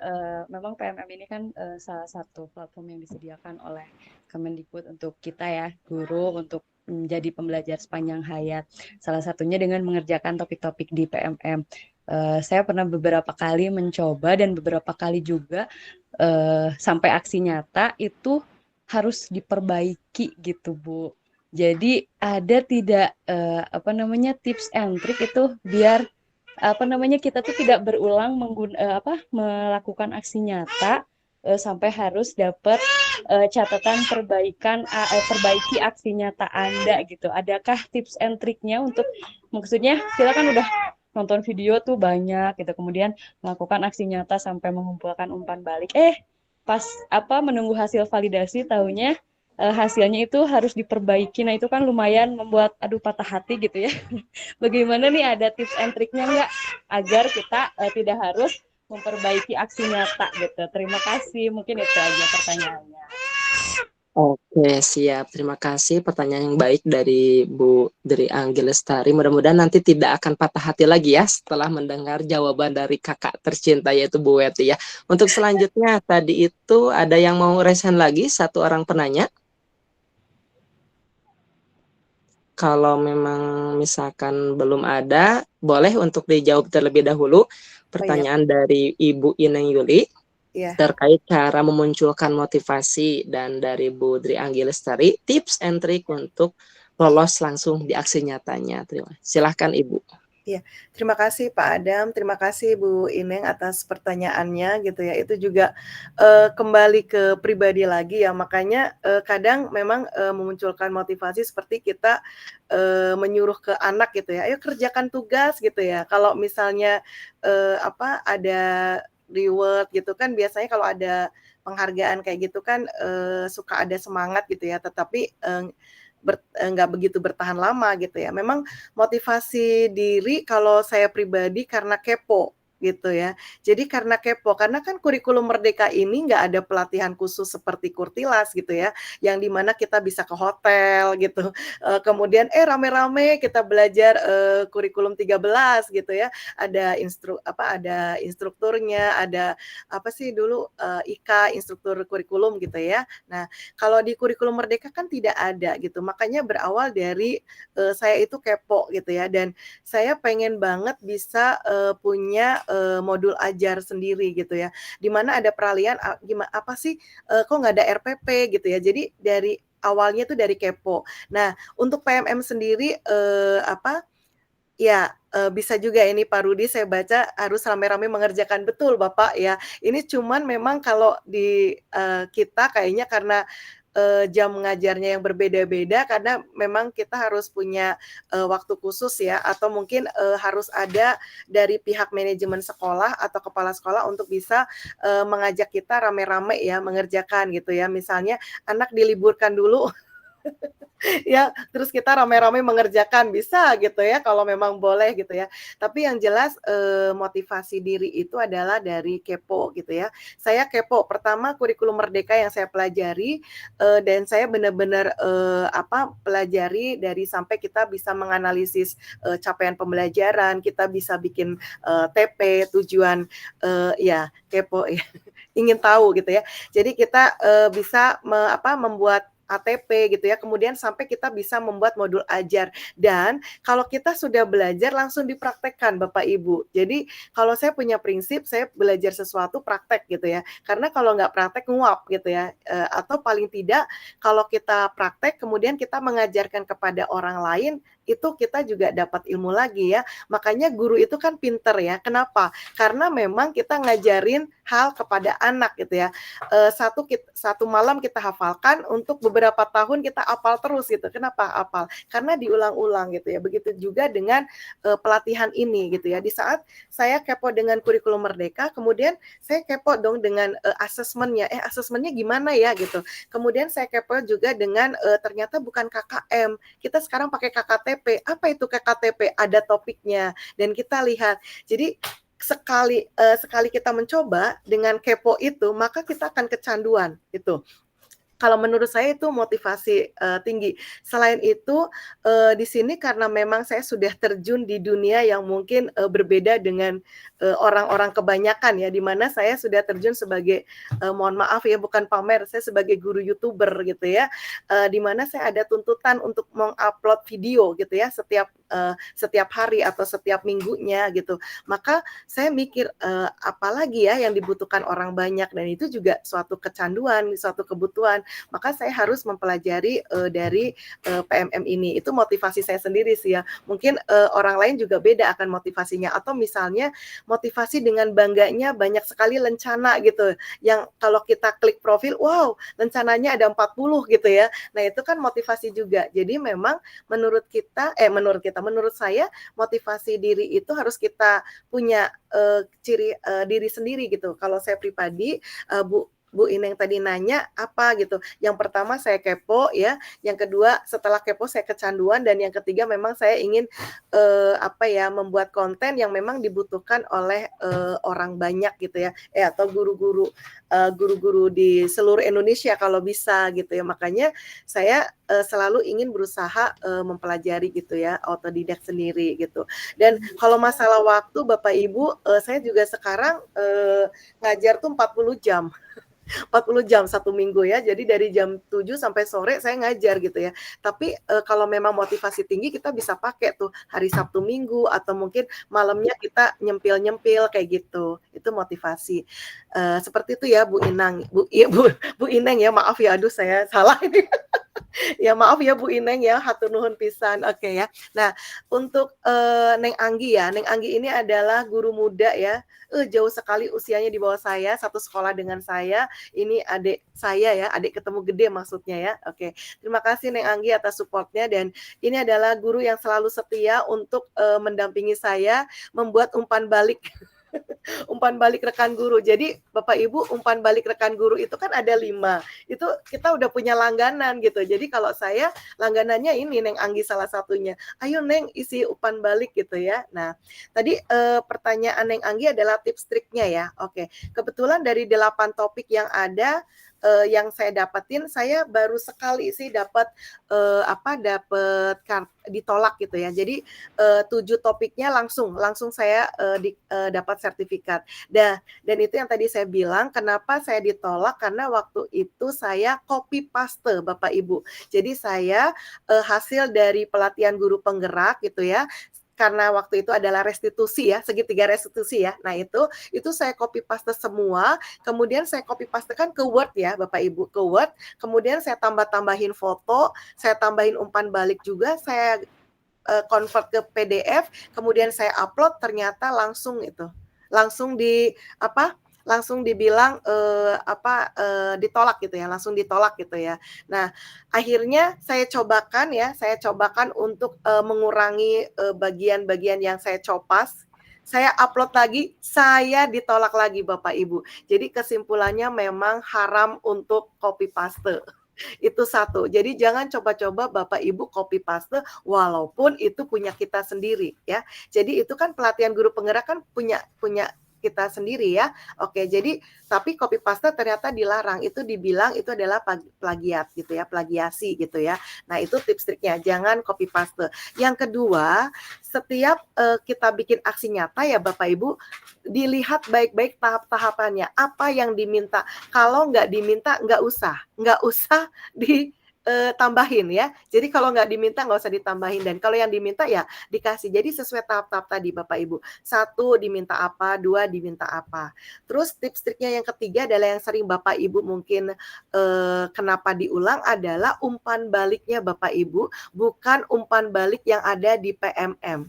memang PMM ini kan salah satu platform yang disediakan oleh Kemendikbud untuk kita ya, guru untuk menjadi pembelajar sepanjang hayat. Salah satunya dengan mengerjakan topik-topik di PMM. Saya pernah beberapa kali mencoba dan beberapa kali juga sampai aksi nyata itu harus diperbaiki gitu Bu. Jadi ada tidak apa namanya tips and trick itu biar apa namanya kita tuh tidak berulang melakukan aksi nyata sampai harus dapat catatan perbaiki aksi nyata Anda gitu. Adakah tips and triknya untuk maksudnya kita kan udah nonton video tuh banyak gitu, kemudian melakukan aksi nyata sampai mengumpulkan umpan balik. Pas menunggu hasil validasi taunya hasilnya itu harus diperbaiki. Nah, itu kan lumayan membuat patah hati gitu ya. Bagaimana nih ada tips and triknya nggak agar kita tidak harus memperbaiki aksi nyata gitu. Terima kasih. Mungkin itu aja pertanyaannya. Oke, siap. Terima kasih pertanyaan yang baik dari Bu Dri Anggi Lestari. Mudah-mudahan nanti tidak akan patah hati lagi ya setelah mendengar jawaban dari kakak tercinta yaitu Bu Weti ya. Untuk selanjutnya tadi itu ada yang mau resen lagi satu orang penanya. Kalau memang misalkan belum ada, boleh untuk dijawab terlebih dahulu pertanyaan dari Ibu Ineng Yuli. Iya. Terkait cara memunculkan motivasi dan dari Bu Dri Anggi Lestari tips and trick untuk lolos langsung di aksi nyatanya. Silahkan Ibu. Iya, terima kasih Pak Adam, terima kasih Bu Ineng atas pertanyaannya gitu ya. Itu juga kembali ke pribadi lagi ya. Makanya kadang memang memunculkan motivasi seperti kita menyuruh ke anak gitu ya. Ayo kerjakan tugas gitu ya. Kalau misalnya ada reward gitu kan biasanya kalau ada penghargaan kayak gitu kan suka ada semangat gitu ya, tetapi nggak begitu bertahan lama gitu ya. Memang motivasi diri kalau saya pribadi karena kepo gitu ya. Jadi karena kepo, karena kan kurikulum Merdeka ini nggak ada pelatihan khusus seperti Kurtilas gitu ya, yang di mana kita bisa ke hotel gitu, kemudian rame-rame kita belajar, kurikulum 13 gitu ya, ada instrukturnya, ada apa sih dulu, IKA, instruktur kurikulum gitu ya. Nah, kalau di kurikulum Merdeka kan tidak ada gitu, makanya berawal dari, saya itu kepo gitu ya, dan saya pengen banget bisa, punya, modul ajar sendiri gitu ya, di mana ada peralihan apa sih, kok nggak ada RPP gitu ya. Jadi dari awalnya tuh dari kepo. Nah, untuk PMM sendiri, ya, bisa juga ini Pak Rudi saya baca harus rame-rame mengerjakan, betul Bapak ya. Ini cuman memang kalau di, kita kayaknya karena, jam mengajarnya yang berbeda-beda karena memang kita harus punya, waktu khusus ya atau mungkin, harus ada dari pihak manajemen sekolah atau kepala sekolah untuk bisa, mengajak kita rame-rame ya mengerjakan gitu ya. Misalnya anak diliburkan dulu ya, terus kita rame-rame mengerjakan, bisa gitu ya kalau memang boleh gitu ya. Tapi yang jelas, motivasi diri itu adalah dari kepo gitu ya. Saya kepo, pertama kurikulum Merdeka yang saya pelajari, dan saya benar-benar, pelajari dari sampai kita bisa menganalisis, capaian pembelajaran, kita bisa bikin, TP, tujuan, ya kepo ya, ingin tahu gitu ya. Jadi kita, bisa membuat ATP gitu ya, kemudian sampai kita bisa membuat modul ajar dan kalau kita sudah belajar langsung dipraktekkan Bapak Ibu. Jadi kalau saya punya prinsip, saya belajar sesuatu praktek gitu ya, karena kalau nggak praktek nguap gitu ya, atau paling tidak kalau kita praktek kemudian kita mengajarkan kepada orang lain, itu kita juga dapat ilmu lagi ya. Makanya guru itu kan pinter ya, kenapa? Karena memang kita ngajarin hal kepada anak gitu ya, satu malam kita hafalkan, untuk beberapa tahun kita hafal terus gitu. Kenapa hafal? Karena diulang-ulang gitu ya. Begitu juga dengan, pelatihan ini gitu ya. Di saat saya kepo dengan kurikulum Merdeka, kemudian saya kepo dong dengan, asesmennya, asesmennya gimana ya gitu. Kemudian saya kepo juga dengan, ternyata bukan KKM, kita sekarang pakai KKTP. Apa itu KKTP? Ada topiknya dan kita lihat. Jadi sekali kita mencoba dengan kepo itu, maka kita akan kecanduan, itu. Kalau menurut saya itu motivasi, tinggi. Selain itu, di sini karena memang saya sudah terjun di dunia yang mungkin, berbeda dengan, orang-orang kebanyakan ya, di mana saya sudah terjun sebagai, mohon maaf ya bukan pamer, saya sebagai guru YouTuber gitu ya, di mana saya ada tuntutan untuk meng-upload video gitu ya, setiap hari atau setiap minggunya gitu. Maka saya mikir, apalagi ya yang dibutuhkan orang banyak dan itu juga suatu kecanduan, suatu kebutuhan. Maka saya harus mempelajari, dari, PMM ini. Itu motivasi saya sendiri sih ya. Mungkin, orang lain juga beda akan motivasinya atau misalnya motivasi dengan bangganya banyak sekali lencana gitu, yang kalau kita klik profil, wow lencananya ada 40 gitu ya. Nah itu kan motivasi juga. Jadi memang menurut saya motivasi diri itu harus kita punya, diri sendiri gitu. Kalau saya pribadi, Bu Ineng tadi nanya apa gitu, yang pertama saya kepo ya, yang kedua setelah kepo saya kecanduan dan yang ketiga memang saya ingin, membuat konten yang memang dibutuhkan oleh, orang banyak gitu ya, atau guru-guru di seluruh Indonesia kalau bisa gitu ya. Makanya saya, selalu ingin berusaha, mempelajari gitu ya, otodidak sendiri gitu. Dan kalau masalah waktu Bapak Ibu, saya juga sekarang, ngajar tuh 40 jam. 40 jam 1 minggu ya. Jadi dari jam 7 sampai sore saya ngajar gitu ya. Tapi, kalau memang motivasi tinggi kita bisa pakai tuh hari Sabtu Minggu atau mungkin malamnya kita nyempil-nyempil kayak gitu. Itu motivasi. Seperti itu ya Bu Inang, Bu Ineng ya, maaf ya, aduh saya salah ini. Ya maaf ya Bu Ineng ya, hatur nuhun pisan. Oke ya. Nah, untuk, Neng Anggi ya, Neng Anggi ini adalah guru muda ya, jauh sekali usianya di bawah saya, satu sekolah dengan saya. Ini adik saya ya, adik ketemu gede maksudnya ya. Oke. Terima kasih Neng Anggi atas support-nya dan ini adalah guru yang selalu setia untuk, mendampingi saya membuat umpan balik Umpan balik rekan guru. Jadi Bapak Ibu, umpan balik rekan guru itu kan ada 5. Itu kita udah punya langganan gitu. Jadi kalau saya langganannya ini Neng Anggi salah satunya. Ayo Neng isi umpan balik gitu ya. Nah, tadi pertanyaan Neng Anggi adalah tips triknya ya. Oke. Kebetulan dari 8 topik yang ada yang saya dapetin, saya baru sekali sih dapat ditolak gitu ya. Jadi 7 topiknya langsung saya dapat sertifikat. Dan itu yang tadi saya bilang, kenapa saya ditolak, karena waktu itu saya copy paste Bapak Ibu. Jadi saya hasil dari pelatihan guru penggerak gitu ya, karena waktu itu adalah restitusi ya, segitiga restitusi ya. Nah itu saya copy paste semua, kemudian saya copy pastekan ke Word ya Bapak Ibu, ke Word, kemudian saya tambahin foto, saya tambahin umpan balik juga, saya convert ke PDF, kemudian saya upload, ternyata langsung dibilang ditolak gitu ya, langsung ditolak gitu ya. Nah, akhirnya saya cobakan untuk mengurangi bagian-bagian yang saya copas. Saya upload lagi, saya ditolak lagi Bapak Ibu. Jadi kesimpulannya memang haram untuk copy paste. Itu satu. Jadi jangan coba-coba Bapak Ibu copy paste walaupun itu punya kita sendiri ya. Jadi itu kan pelatihan guru penggerak kan punya kita sendiri ya. Oke, jadi tapi copy paste ternyata dilarang. Itu dibilang itu adalah plagiat gitu ya, plagiasi gitu ya. Nah, itu tips triknya, jangan copy paste. Yang kedua, setiap kita bikin aksi nyata ya Bapak Ibu, dilihat baik-baik tahap-tahapannya. Apa yang diminta. Kalau nggak diminta nggak usah ditambahin ya. Jadi kalau nggak diminta nggak usah ditambahin, dan kalau yang diminta ya dikasih. Jadi sesuai tahap-tahap tadi Bapak Ibu. 1 diminta apa, 2 diminta apa. Terus tips triknya yang ketiga adalah yang sering Bapak Ibu mungkin kenapa diulang adalah umpan baliknya Bapak Ibu, bukan umpan balik yang ada di PMM.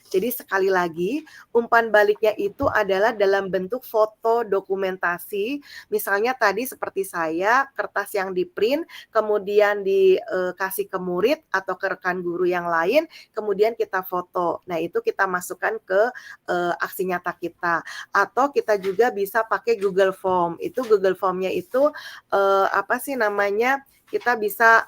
Jadi sekali lagi, umpan baliknya itu adalah dalam bentuk foto dokumentasi. Misalnya tadi seperti saya, kertas yang di-print, kemudian dikasih ke murid atau ke rekan guru yang lain, kemudian kita foto. Nah, itu kita masukkan ke aksi nyata kita. Atau kita juga bisa pakai Google Form. Itu Google Form-nya itu kita bisa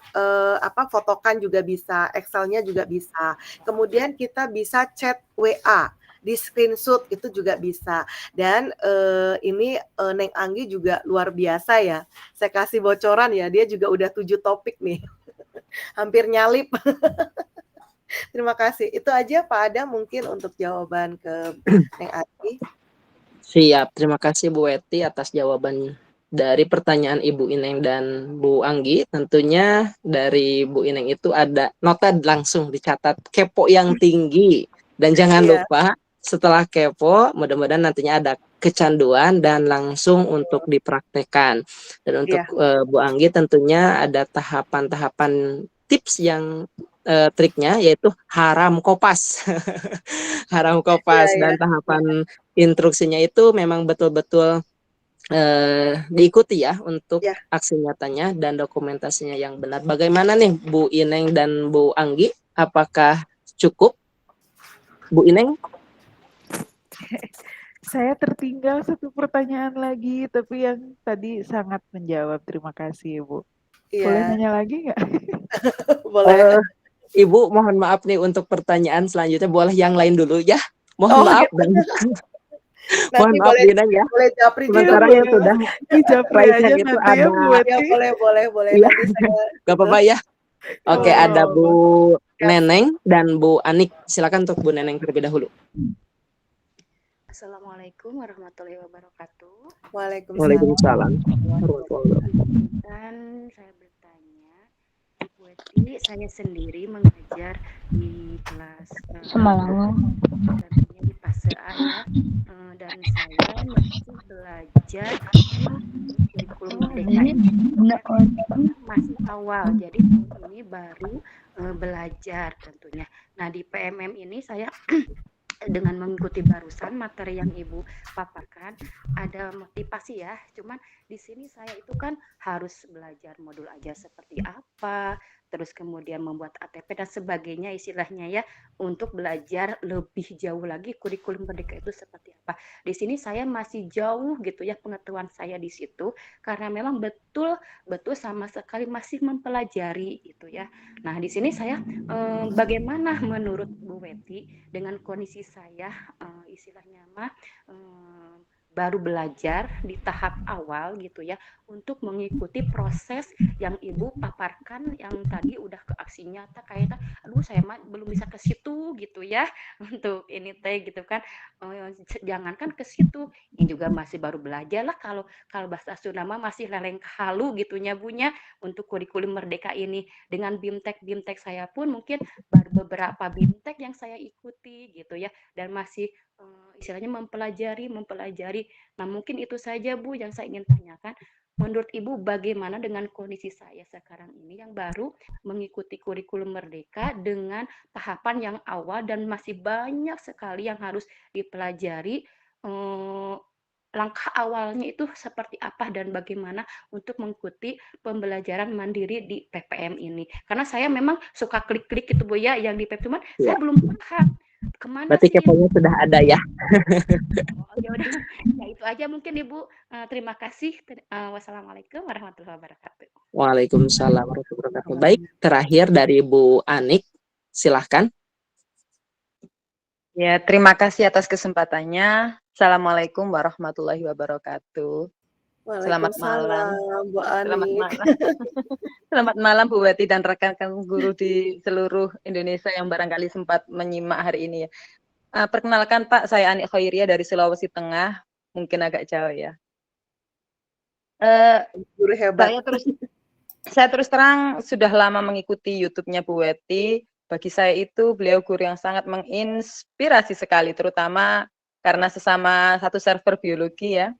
fotokan juga bisa, Excel-nya juga bisa. Kemudian kita bisa chat WA, di screenshot itu juga bisa. Dan ini Neng Anggi juga luar biasa ya. Saya kasih bocoran ya, dia juga udah 7 topik nih. Hampir nyalip. Terima kasih. Itu aja Pak Adam mungkin untuk jawaban ke Neng Anggi. Siap, terima kasih Bu Weti atas jawaban dari pertanyaan Ibu Ineng dan Bu Anggi. Tentunya dari Bu Ineng itu ada nota langsung dicatat kepo yang tinggi. Dan jangan lupa setelah kepo, mudah-mudahan nantinya ada kecanduan dan langsung untuk dipraktekkan. Dan untuk Bu Anggi tentunya ada tahapan-tahapan tips yang triknya, yaitu haram kopas. Haram kopas dan tahapan instruksinya itu memang betul-betul diikuti ya untuk aksi nyatanya dan dokumentasinya yang benar. Bagaimana nih Bu Ineng dan Bu Anggi? Apakah cukup? Bu Ineng? Saya tertinggal 1 pertanyaan lagi, tapi yang tadi sangat menjawab. Terima kasih, Bu. Boleh nanya lagi nggak? Boleh. Ibu, mohon maaf nih untuk pertanyaan selanjutnya. Boleh yang lain dulu ya? Mohon maaf. Mohon maaf Ineng ya. Boleh japri sementara yang sudah aja itu nanti ada. Ya, boleh. Ya. Nanti saya Gak apa-apa ya. Oke, ada Bu Neneng dan Bu Anik. Silakan untuk Bu Neneng terlebih dahulu. Assalamualaikum warahmatullahi wabarakatuh. Waalaikumsalam. Dan saya bertanya, Bu Weti, saya sendiri mengajar di kelas Semalam di fase A ya, dan saya masih belajar kurikulum merdeka ini masih awal, jadi ini baru belajar tentunya. Nah, di PMM ini saya dengan mengikuti barusan materi yang Ibu paparkan ada motivasi ya. Cuman di sini saya itu kan harus belajar modul ajar seperti apa, terus kemudian membuat ATP dan sebagainya istilahnya ya, untuk belajar lebih jauh lagi kurikulum merdeka itu seperti apa. Di sini saya masih jauh gitu ya pengetahuan saya di situ, karena memang betul sama sekali masih mempelajari gitu ya. Nah di sini saya bagaimana menurut Bu Weti dengan kondisi saya istilahnya mah baru belajar di tahap awal gitu ya, untuk mengikuti proses yang Ibu paparkan yang tadi udah ke aksi nyata kayak aduh saya mah belum bisa ke situ gitu ya untuk ini teh gitu kan. Jangankan ke situ, ini juga masih baru belajar lah kalau bahasa Sunda mah masih leleng halu gitunya Bunya untuk kurikulum merdeka ini. Dengan bimtek saya pun mungkin baru beberapa bimtek yang saya ikuti gitu ya, dan masih istilahnya mempelajari. Nah mungkin itu saja Bu yang saya ingin tanyakan. Menurut Ibu bagaimana dengan kondisi saya sekarang ini yang baru mengikuti kurikulum merdeka dengan tahapan yang awal dan masih banyak sekali yang harus dipelajari. Langkah awalnya itu seperti apa dan bagaimana untuk mengikuti pembelajaran mandiri di PPM ini. Karena saya memang suka klik-klik itu Bu ya yang di PPM, cuman Ya, saya belum paham kemana berarti sih. keponya sudah ada ya. Oh, ya udah, ya itu aja mungkin Ibu. Terima kasih. Wassalamualaikum warahmatullahi wabarakatuh. Waalaikumsalam warahmatullahi wabarakatuh. Baik, terakhir dari Bu Anik, silahkan. Ya, terima kasih atas kesempatannya. Assalamualaikum warahmatullahi wabarakatuh. Selamat malam. Waalaikumsalam, Bu Selamat Anik. malam. Selamat malam Bu Weti dan rekan-rekan guru di seluruh Indonesia yang barangkali sempat menyimak hari ini ya. Perkenalkan Pak, saya Anik Khairia dari Sulawesi Tengah, mungkin agak jauh ya. Guru hebat. Saya terus terang sudah lama mengikuti YouTube-nya Bu Weti. Bagi saya itu beliau guru yang sangat menginspirasi sekali, terutama karena sesama satu server biologi ya.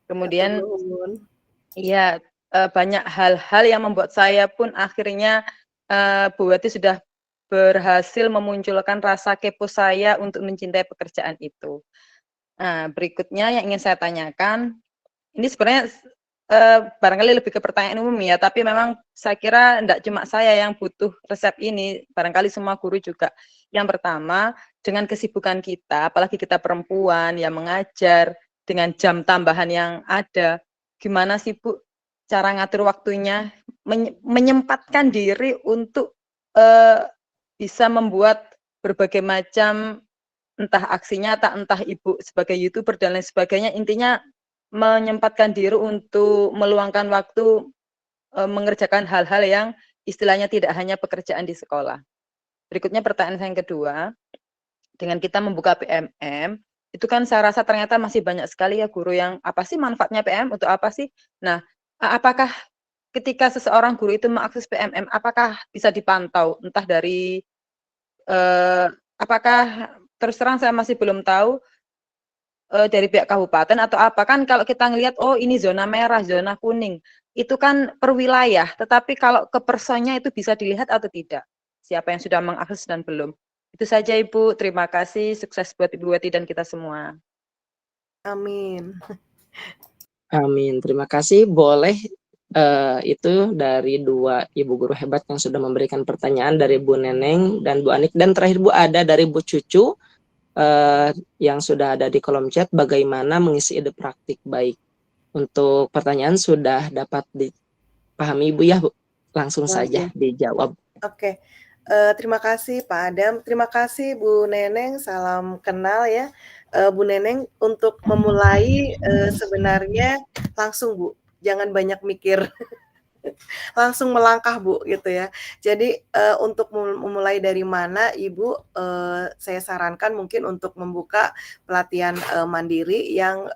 Kemudian iya, banyak hal-hal yang membuat saya pun akhirnya Bu Weti sudah berhasil memunculkan rasa kepo saya untuk mencintai pekerjaan itu. Nah, berikutnya yang ingin saya tanyakan, ini sebenarnya barangkali lebih ke pertanyaan umum ya, tapi memang saya kira tidak cuma saya yang butuh resep ini, barangkali semua guru juga. Yang pertama, dengan kesibukan kita, apalagi kita perempuan yang mengajar, dengan jam tambahan yang ada, gimana sih Bu cara ngatur waktunya, menyempatkan diri untuk bisa membuat berbagai macam entah aksi nyata, entah Ibu sebagai YouTuber dan lain sebagainya, intinya menyempatkan diri untuk meluangkan waktu mengerjakan hal-hal yang istilahnya tidak hanya pekerjaan di sekolah. Berikutnya pertanyaan saya yang kedua, dengan kita membuka PMM, itu kan saya rasa ternyata masih banyak sekali ya guru yang apa sih manfaatnya PMM, untuk apa sih? Nah, apakah ketika seseorang guru itu mengakses PMM, apakah bisa dipantau, entah dari, apakah terus terang saya masih belum tahu, dari pihak kabupaten atau apa, kan kalau kita ngelihat, oh ini zona merah, zona kuning, itu kan per wilayah, tetapi kalau ke personnya itu bisa dilihat atau tidak, siapa yang sudah mengakses dan belum. Itu saja Ibu, terima kasih, sukses buat Ibu Weti dan kita semua. Amin. Amin, terima kasih. Boleh itu dari dua ibu guru hebat yang sudah memberikan pertanyaan, dari Bu Neneng dan Bu Anik, dan terakhir Bu ada dari Bu Cucu yang sudah ada di kolom chat, bagaimana mengisi ide praktik baik. Untuk pertanyaan sudah dapat dipahami Ibu ya Bu, langsung saja dijawab. Oke. Terima kasih Pak Adam, terima kasih Bu Neneng, salam kenal ya. Bu Neneng, untuk memulai sebenarnya langsung Bu, jangan banyak mikir. Langsung melangkah Bu gitu ya. Jadi untuk memulai dari mana Ibu, saya sarankan mungkin untuk membuka pelatihan mandiri yang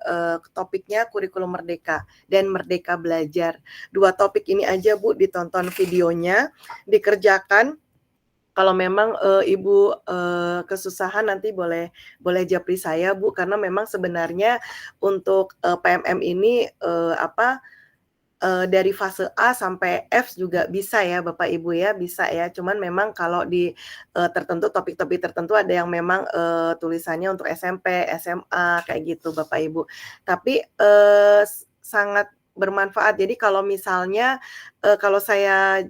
topiknya kurikulum merdeka dan merdeka belajar. 2 topik ini aja Bu, ditonton videonya, dikerjakan. Kalau memang Ibu kesusahan nanti boleh japri saya Bu, karena memang sebenarnya untuk PMM ini dari fase A sampai F juga bisa ya Bapak Ibu ya, bisa ya. Cuman memang kalau di tertentu, topik-topik tertentu ada yang memang tulisannya untuk SMP, SMA kayak gitu Bapak Ibu. Tapi sangat bermanfaat. Jadi kalau misalnya kalau saya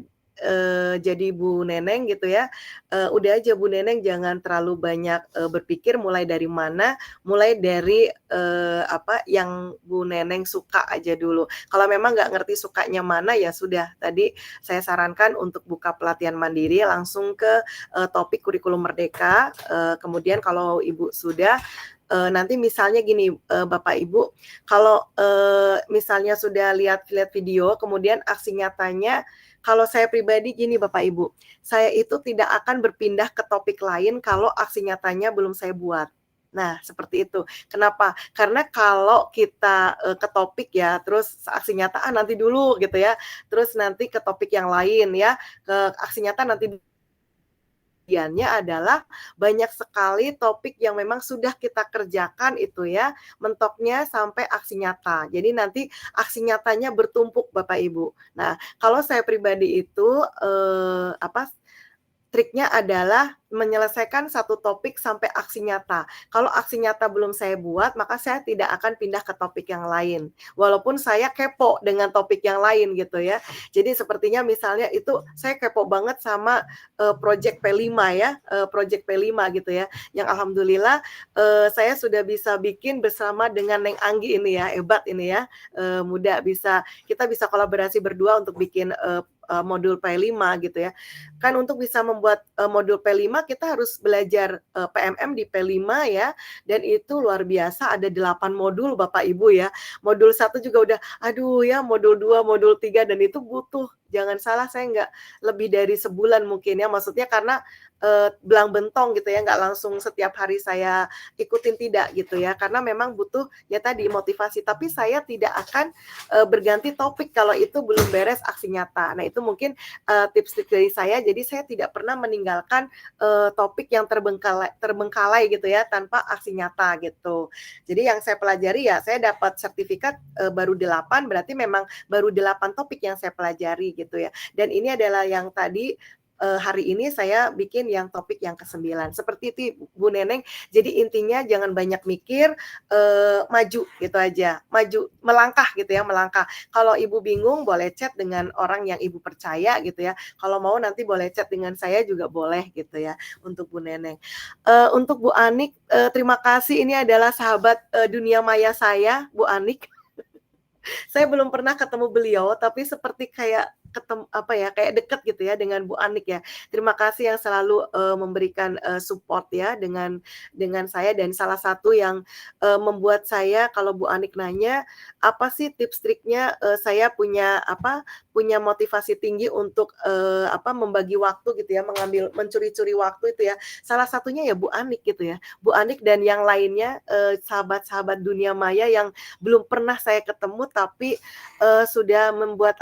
jadi Bu Neneng gitu ya, udah aja Bu Neneng jangan terlalu banyak berpikir mulai dari mana, mulai dari apa yang Bu Neneng suka aja dulu. Kalau memang nggak ngerti sukanya mana ya sudah, tadi saya sarankan untuk buka pelatihan mandiri langsung ke topik kurikulum merdeka. Kemudian kalau Ibu sudah nanti misalnya gini Bapak Ibu, kalau misalnya sudah lihat video, kemudian aksi nyatanya, kalau saya pribadi gini Bapak Ibu, saya itu tidak akan berpindah ke topik lain kalau aksi nyatanya belum saya buat. Nah, seperti itu. Kenapa? Karena kalau kita ke topik ya, terus aksi nyata nanti dulu gitu ya, terus nanti ke topik yang lain ya, ke aksi nyata nanti adalah banyak sekali topik yang memang sudah kita kerjakan itu ya, mentoknya sampai aksi nyata. Jadi nanti aksi nyatanya bertumpuk Bapak Ibu. Nah, kalau saya pribadi itu triknya adalah menyelesaikan satu topik sampai aksi nyata. Kalau aksi nyata belum saya buat, maka saya tidak akan pindah ke topik yang lain. Walaupun saya kepo dengan topik yang lain gitu ya. Jadi sepertinya misalnya itu saya kepo banget sama project P5 ya, project P5 gitu ya. Yang alhamdulillah saya sudah bisa bikin bersama dengan Neng Anggi ini ya, hebat ini ya. Muda kita bisa kolaborasi berdua untuk bikin modul P5 gitu ya. Kan untuk bisa membuat modul P5 kita harus belajar PMM di P5 ya, dan itu luar biasa ada 8 modul Bapak Ibu ya. Modul 1 juga udah aduh ya, modul 2, modul 3 dan itu butuh, jangan salah saya nggak lebih dari sebulan mungkin ya, maksudnya karena belang bentong gitu ya, nggak langsung setiap hari saya ikutin, tidak gitu ya, karena memang butuh ya tadi motivasi, tapi saya tidak akan berganti topik kalau itu belum beres aksi nyata. Nah itu mungkin tips dari saya, jadi saya tidak pernah meninggalkan topik yang terbengkalai gitu ya, tanpa aksi nyata gitu. Jadi yang saya pelajari ya, saya dapat sertifikat baru 8, berarti memang baru 8 topik yang saya pelajari gitu ya, dan ini adalah yang tadi hari ini saya bikin yang topik yang ke-9. Seperti itu Bu Neneng. Jadi intinya jangan banyak mikir, maju gitu aja. Maju, melangkah gitu ya, melangkah. Kalau Ibu bingung boleh chat dengan orang yang Ibu percaya gitu ya. Kalau mau nanti boleh chat dengan saya juga boleh gitu ya, untuk Bu Neneng. Untuk Bu Anik, terima kasih, ini adalah sahabat dunia maya saya, Bu Anik. Saya belum pernah ketemu beliau, tapi seperti kayak kayak deket gitu ya dengan Bu Anik ya. Terima kasih yang selalu memberikan support ya dengan saya, dan salah satu yang membuat saya kalau Bu Anik nanya apa sih tips triknya, saya punya motivasi tinggi untuk membagi waktu gitu ya, mencuri-curi waktu itu ya. Salah satunya ya Bu Anik gitu ya. Bu Anik dan yang lainnya sahabat-sahabat dunia maya yang belum pernah saya ketemu, tapi sudah membuat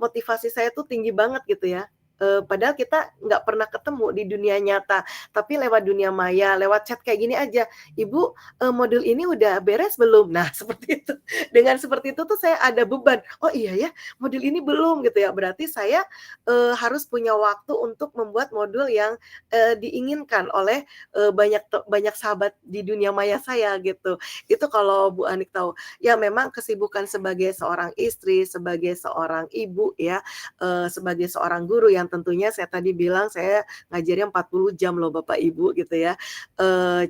motivasi saya tuh tinggi banget gitu ya. Padahal kita nggak pernah ketemu di dunia nyata, tapi lewat dunia maya, lewat chat kayak gini aja, Ibu modul ini udah beres belum? Nah seperti itu, dengan seperti itu tuh saya ada beban, oh iya ya modul ini belum gitu ya, berarti saya harus punya waktu untuk membuat modul yang diinginkan oleh banyak sahabat di dunia maya saya gitu. Itu kalau Bu Anik tahu, ya memang kesibukan sebagai seorang istri, sebagai seorang ibu ya, sebagai seorang guru yang tentunya saya tadi bilang saya ngajarnya 40 jam loh Bapak Ibu gitu ya.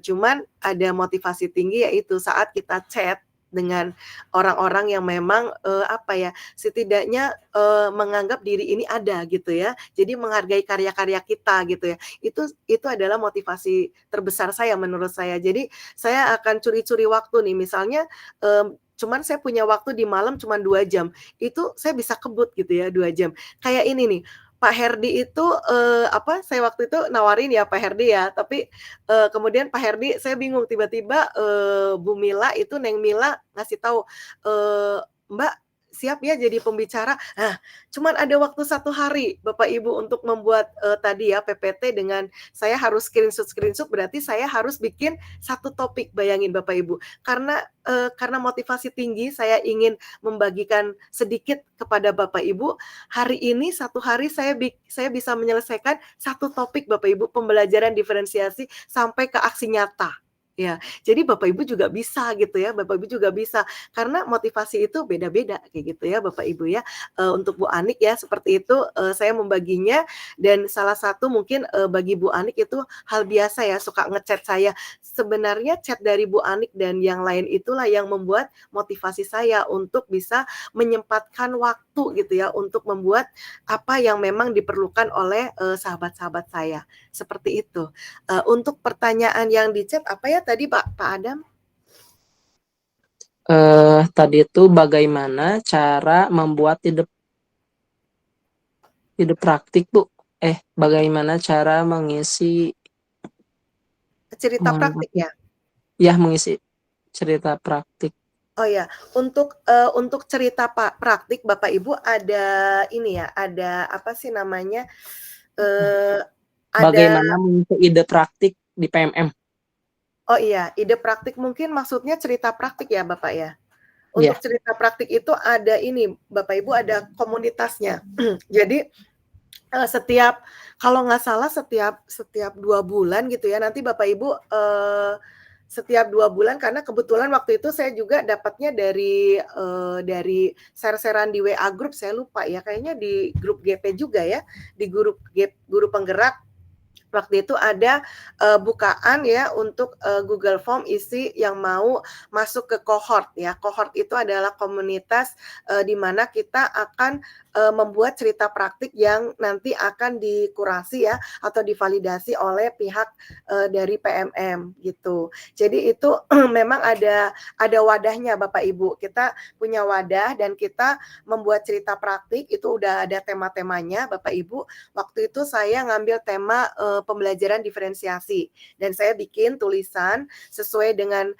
Cuman ada motivasi tinggi yaitu saat kita chat dengan orang-orang yang memang setidaknya menganggap diri ini ada gitu ya. Jadi menghargai karya-karya kita gitu ya. Itu adalah motivasi terbesar saya menurut saya. Jadi saya akan curi-curi waktu nih, misalnya cuman saya punya waktu di malam cuman 2 jam. Itu saya bisa kebut gitu ya 2 jam. Kayak ini nih, Pak Herdi itu saya waktu itu nawarin ya Pak Herdi ya, tapi kemudian Pak Herdi saya bingung, tiba-tiba Bu Mila itu Neng Mila ngasih tahu, Mbak siap ya jadi pembicara. Nah, cuman ada waktu 1 hari Bapak Ibu untuk membuat tadi ya PPT, dengan saya harus screenshot, berarti saya harus bikin 1 topik, bayangin Bapak Ibu. Karena motivasi tinggi saya ingin membagikan sedikit kepada Bapak Ibu. Hari ini 1 hari saya bisa menyelesaikan 1 topik Bapak Ibu, pembelajaran diferensiasi sampai ke aksi nyata. Ya, jadi Bapak Ibu juga bisa gitu ya, Bapak Ibu juga bisa. Karena motivasi itu beda-beda kayak gitu ya Bapak Ibu ya. Untuk Bu Anik ya seperti itu, saya membaginya dan salah satu mungkin, bagi Bu Anik itu hal biasa ya, suka nge-chat saya. Sebenarnya chat dari Bu Anik dan yang lain itulah yang membuat motivasi saya untuk bisa menyempatkan waktu gitu ya, untuk membuat apa yang memang diperlukan oleh, sahabat-sahabat saya, seperti itu. Untuk pertanyaan yang di chat apa ya tadi Pak Adam? Tadi itu bagaimana cara membuat ide praktik, Bu? Bagaimana cara mengisi Cerita praktik ya? mengisi cerita praktik. Oh ya, untuk cerita praktik Bapak Ibu ada ini ya, ada apa sih namanya, ada Bagaimana mengisi ide praktik di PMM? oh iya, ide praktik mungkin maksudnya cerita praktik ya Bapak ya? Iya. Untuk cerita praktik itu ada ini, Bapak Ibu ada komunitasnya. Jadi, setiap kalau nggak salah setiap 2 bulan gitu ya, nanti Bapak Ibu, setiap 2 bulan karena kebetulan waktu itu saya juga dapatnya dari share-share-an di WA group, saya lupa ya, kayaknya di grup GP juga ya, di grup Guru Penggerak. Waktu itu ada, bukaan ya untuk, Google Form isi yang mau masuk ke cohort ya. Cohort itu adalah komunitas, di mana kita akan, membuat cerita praktik yang nanti akan dikurasi ya, atau divalidasi oleh pihak, dari PMM gitu. Jadi itu memang ada wadahnya Bapak Ibu. Kita punya wadah dan kita membuat cerita praktik, itu udah ada tema-temanya Bapak Ibu. Waktu itu saya ngambil tema, pembelajaran diferensiasi dan saya bikin tulisan sesuai dengan,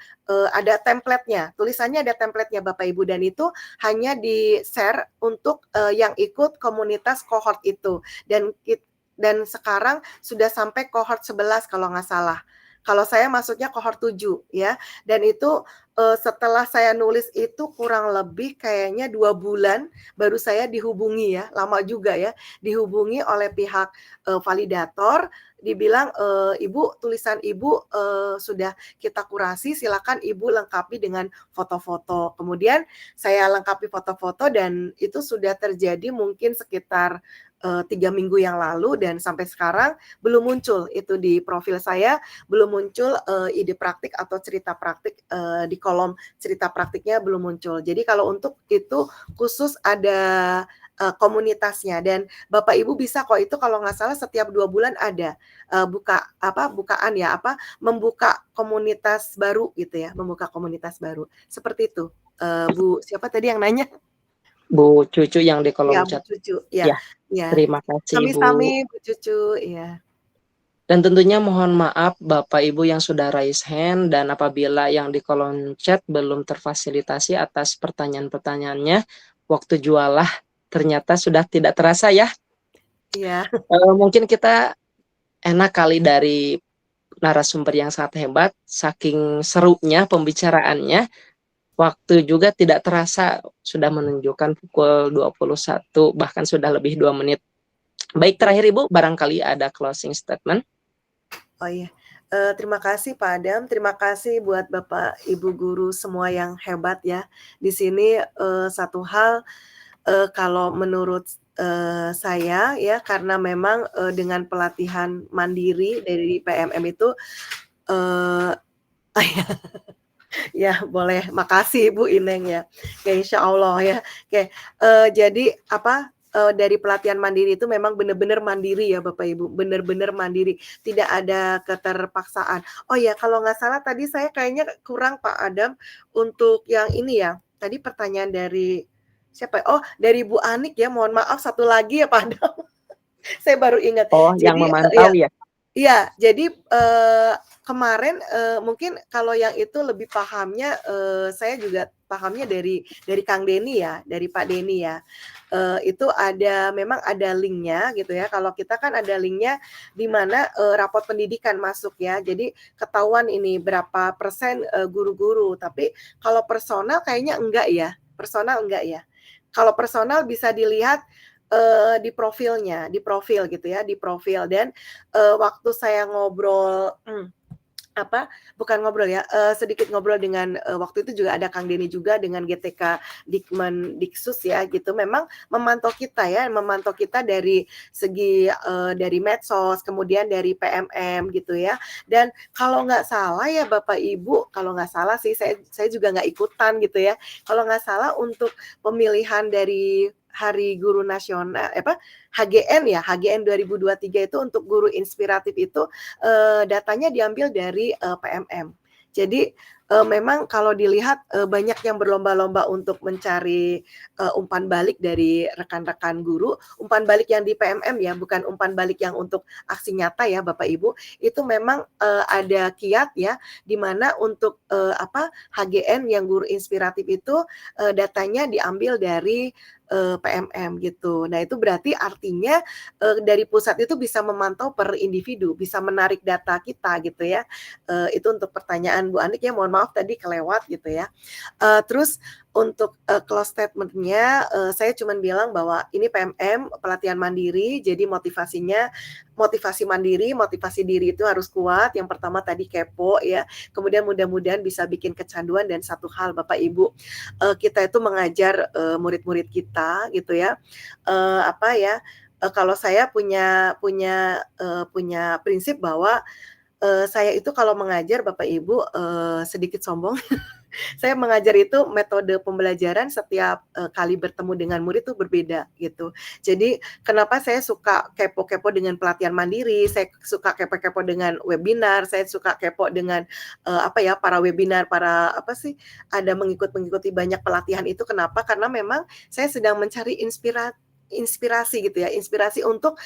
ada template-nya, tulisannya ada template-nya Bapak Ibu dan itu hanya di-share untuk, yang ikut komunitas cohort itu dan sekarang sudah sampai cohort 11 kalau nggak salah. Kalau saya masuknya cohort 7 ya, dan itu, setelah saya nulis itu kurang lebih kayaknya 2 bulan baru saya dihubungi ya, lama juga ya, dihubungi oleh pihak, validator, dibilang, "Ibu, tulisan Ibu, sudah kita kurasi, silakan Ibu lengkapi dengan foto-foto." Kemudian saya lengkapi foto-foto dan itu sudah terjadi mungkin sekitar, 3 minggu yang lalu dan sampai sekarang belum muncul itu di profil saya, belum muncul, ide praktik atau cerita praktik, di kolom cerita praktiknya belum muncul. Jadi kalau untuk itu khusus ada, komunitasnya dan Bapak Ibu bisa kok itu kalau nggak salah setiap 2 bulan ada, bukaan ya, membuka komunitas baru gitu ya, membuka komunitas baru. Seperti itu, Bu siapa tadi yang nanya? Bu Cucu yang di kolom Iya, Bu chat. Cucu, iya. Ya, terima kasih Bu. Sami-sami Bu Cucu, iya. Dan tentunya mohon maaf Bapak Ibu yang sudah raise hand dan apabila yang di kolom chat belum terfasilitasi atas pertanyaan-pertanyaannya, waktu jualah ternyata sudah tidak terasa ya. Iya. Mungkin kita enak kali dari narasumber yang sangat hebat, saking serunya pembicaraannya, waktu juga tidak terasa sudah menunjukkan pukul 21, bahkan sudah lebih 2 menit. Baik, terakhir Ibu, barangkali ada closing statement. Oh iya, terima kasih Pak Adam, terima kasih buat Bapak Ibu guru semua yang hebat ya. Di sini, satu hal, kalau menurut, saya ya, karena memang, dengan pelatihan mandiri dari PMM itu, ya boleh, makasih Ibu Ineng ya. Oke, insya Allah ya. Oke, jadi dari pelatihan mandiri itu memang benar-benar mandiri ya Bapak Ibu, benar-benar mandiri, tidak ada keterpaksaan. Oh ya, kalau nggak salah tadi saya kayaknya kurang Pak Adam untuk yang ini ya, tadi pertanyaan dari siapa? Oh, dari Bu Anik ya, mohon maaf satu lagi ya Pak Adam. Saya baru ingat. Oh, yang memantau ya? Iya, jadi, kemarin, mungkin kalau yang itu lebih pahamnya, saya juga pahamnya dari Kang Denny ya, dari Pak Denny ya. Itu memang ada link-nya gitu ya, kalau kita kan ada link-nya di mana, rapot pendidikan masuk ya, jadi ketahuan ini berapa persen, guru-guru, tapi kalau personal kayaknya enggak ya, personal enggak ya. Kalau personal bisa dilihat, di profilnya, di profil gitu ya, di profil dan, waktu saya ngobrol, bukan ngobrol ya, sedikit ngobrol dengan waktu itu juga ada Kang Denny juga dengan GTK Dikmendiksus ya gitu. Memang memantau kita dari segi dari medsos, kemudian dari PMM gitu ya. Dan kalau nggak salah ya Bapak Ibu, kalau nggak salah sih saya juga nggak ikutan gitu ya. Kalau nggak salah untuk pemilihan dari Hari Guru Nasional HGN 2023 itu untuk guru inspiratif itu datanya diambil dari PMM. Jadi memang kalau dilihat banyak yang berlomba-lomba untuk mencari umpan balik dari rekan-rekan guru, umpan balik yang di PMM ya, bukan umpan balik yang untuk aksi nyata ya Bapak Ibu. Itu memang ada kiat ya, di mana untuk HGN yang guru inspiratif itu datanya diambil dari PMM gitu. Nah itu berarti artinya dari pusat itu bisa memantau per individu, bisa menarik data kita gitu ya. Itu untuk pertanyaan Bu Anik ya, mohon maaf tadi kelewat gitu ya. Terus untuk close statement-nya saya cuma bilang bahwa ini PMM pelatihan mandiri, jadi motivasi mandiri, motivasi diri itu harus kuat. Yang pertama tadi kepo ya, kemudian mudah-mudahan bisa bikin kecanduan. Dan satu hal Bapak Ibu, kita itu mengajar murid-murid kita gitu ya, kalau saya punya prinsip bahwa saya itu kalau mengajar Bapak Ibu sedikit sombong. Saya mengajar itu metode pembelajaran setiap kali bertemu dengan murid itu berbeda gitu. Jadi kenapa saya suka kepo-kepo dengan pelatihan mandiri, saya suka kepo-kepo dengan webinar, saya suka kepo dengan para webinar, ada mengikuti banyak pelatihan itu. Kenapa? Karena memang saya sedang mencari inspirasi gitu ya, inspirasi untuk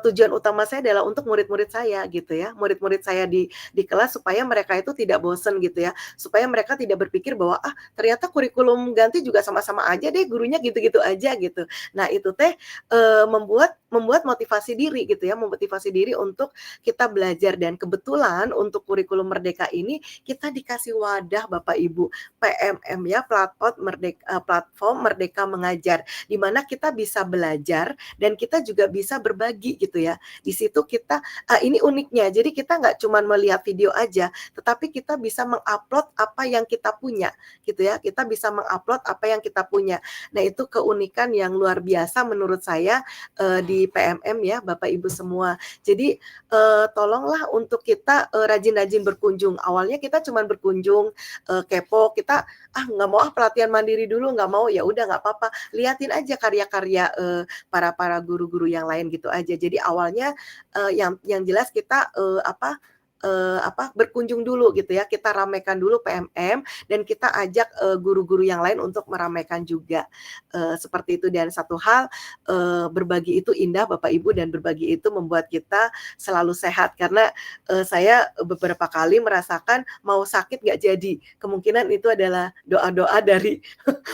tujuan utama saya adalah untuk murid-murid saya gitu ya, murid-murid saya di kelas supaya mereka itu tidak bosen gitu ya, supaya mereka tidak berpikir bahwa ternyata kurikulum ganti juga sama-sama aja deh, gurunya gitu-gitu aja gitu. Nah itu membuat motivasi diri gitu ya, memotivasi diri untuk kita belajar. Dan kebetulan untuk kurikulum Merdeka ini kita dikasih wadah Bapak Ibu, PMM ya, platform Merdeka Mengajar, di mana kita bisa belajar dan kita juga bisa berbagi gitu ya. Di situ kita ini uniknya, jadi kita nggak cuma melihat video aja, tetapi kita bisa mengupload apa yang kita punya gitu ya. Kita bisa mengupload apa yang kita punya. Nah itu keunikan yang luar biasa menurut saya di PMM ya Bapak Ibu semua. Jadi tolonglah untuk kita rajin-rajin berkunjung. Awalnya kita cuma berkunjung kepo, kita nggak mau pelatihan mandiri dulu, nggak mau, ya udah nggak apa-apa, liatin aja karya-karya para guru-guru yang lain gitu aja. Jadi awalnya yang jelas kita berkunjung dulu gitu ya, kita ramaikan dulu PMM dan kita ajak guru-guru yang lain untuk meramaikan juga seperti itu. Dan satu hal, berbagi itu indah Bapak Ibu, dan berbagi itu membuat kita selalu sehat. Karena saya beberapa kali merasakan mau sakit gak jadi, kemungkinan itu adalah doa-doa dari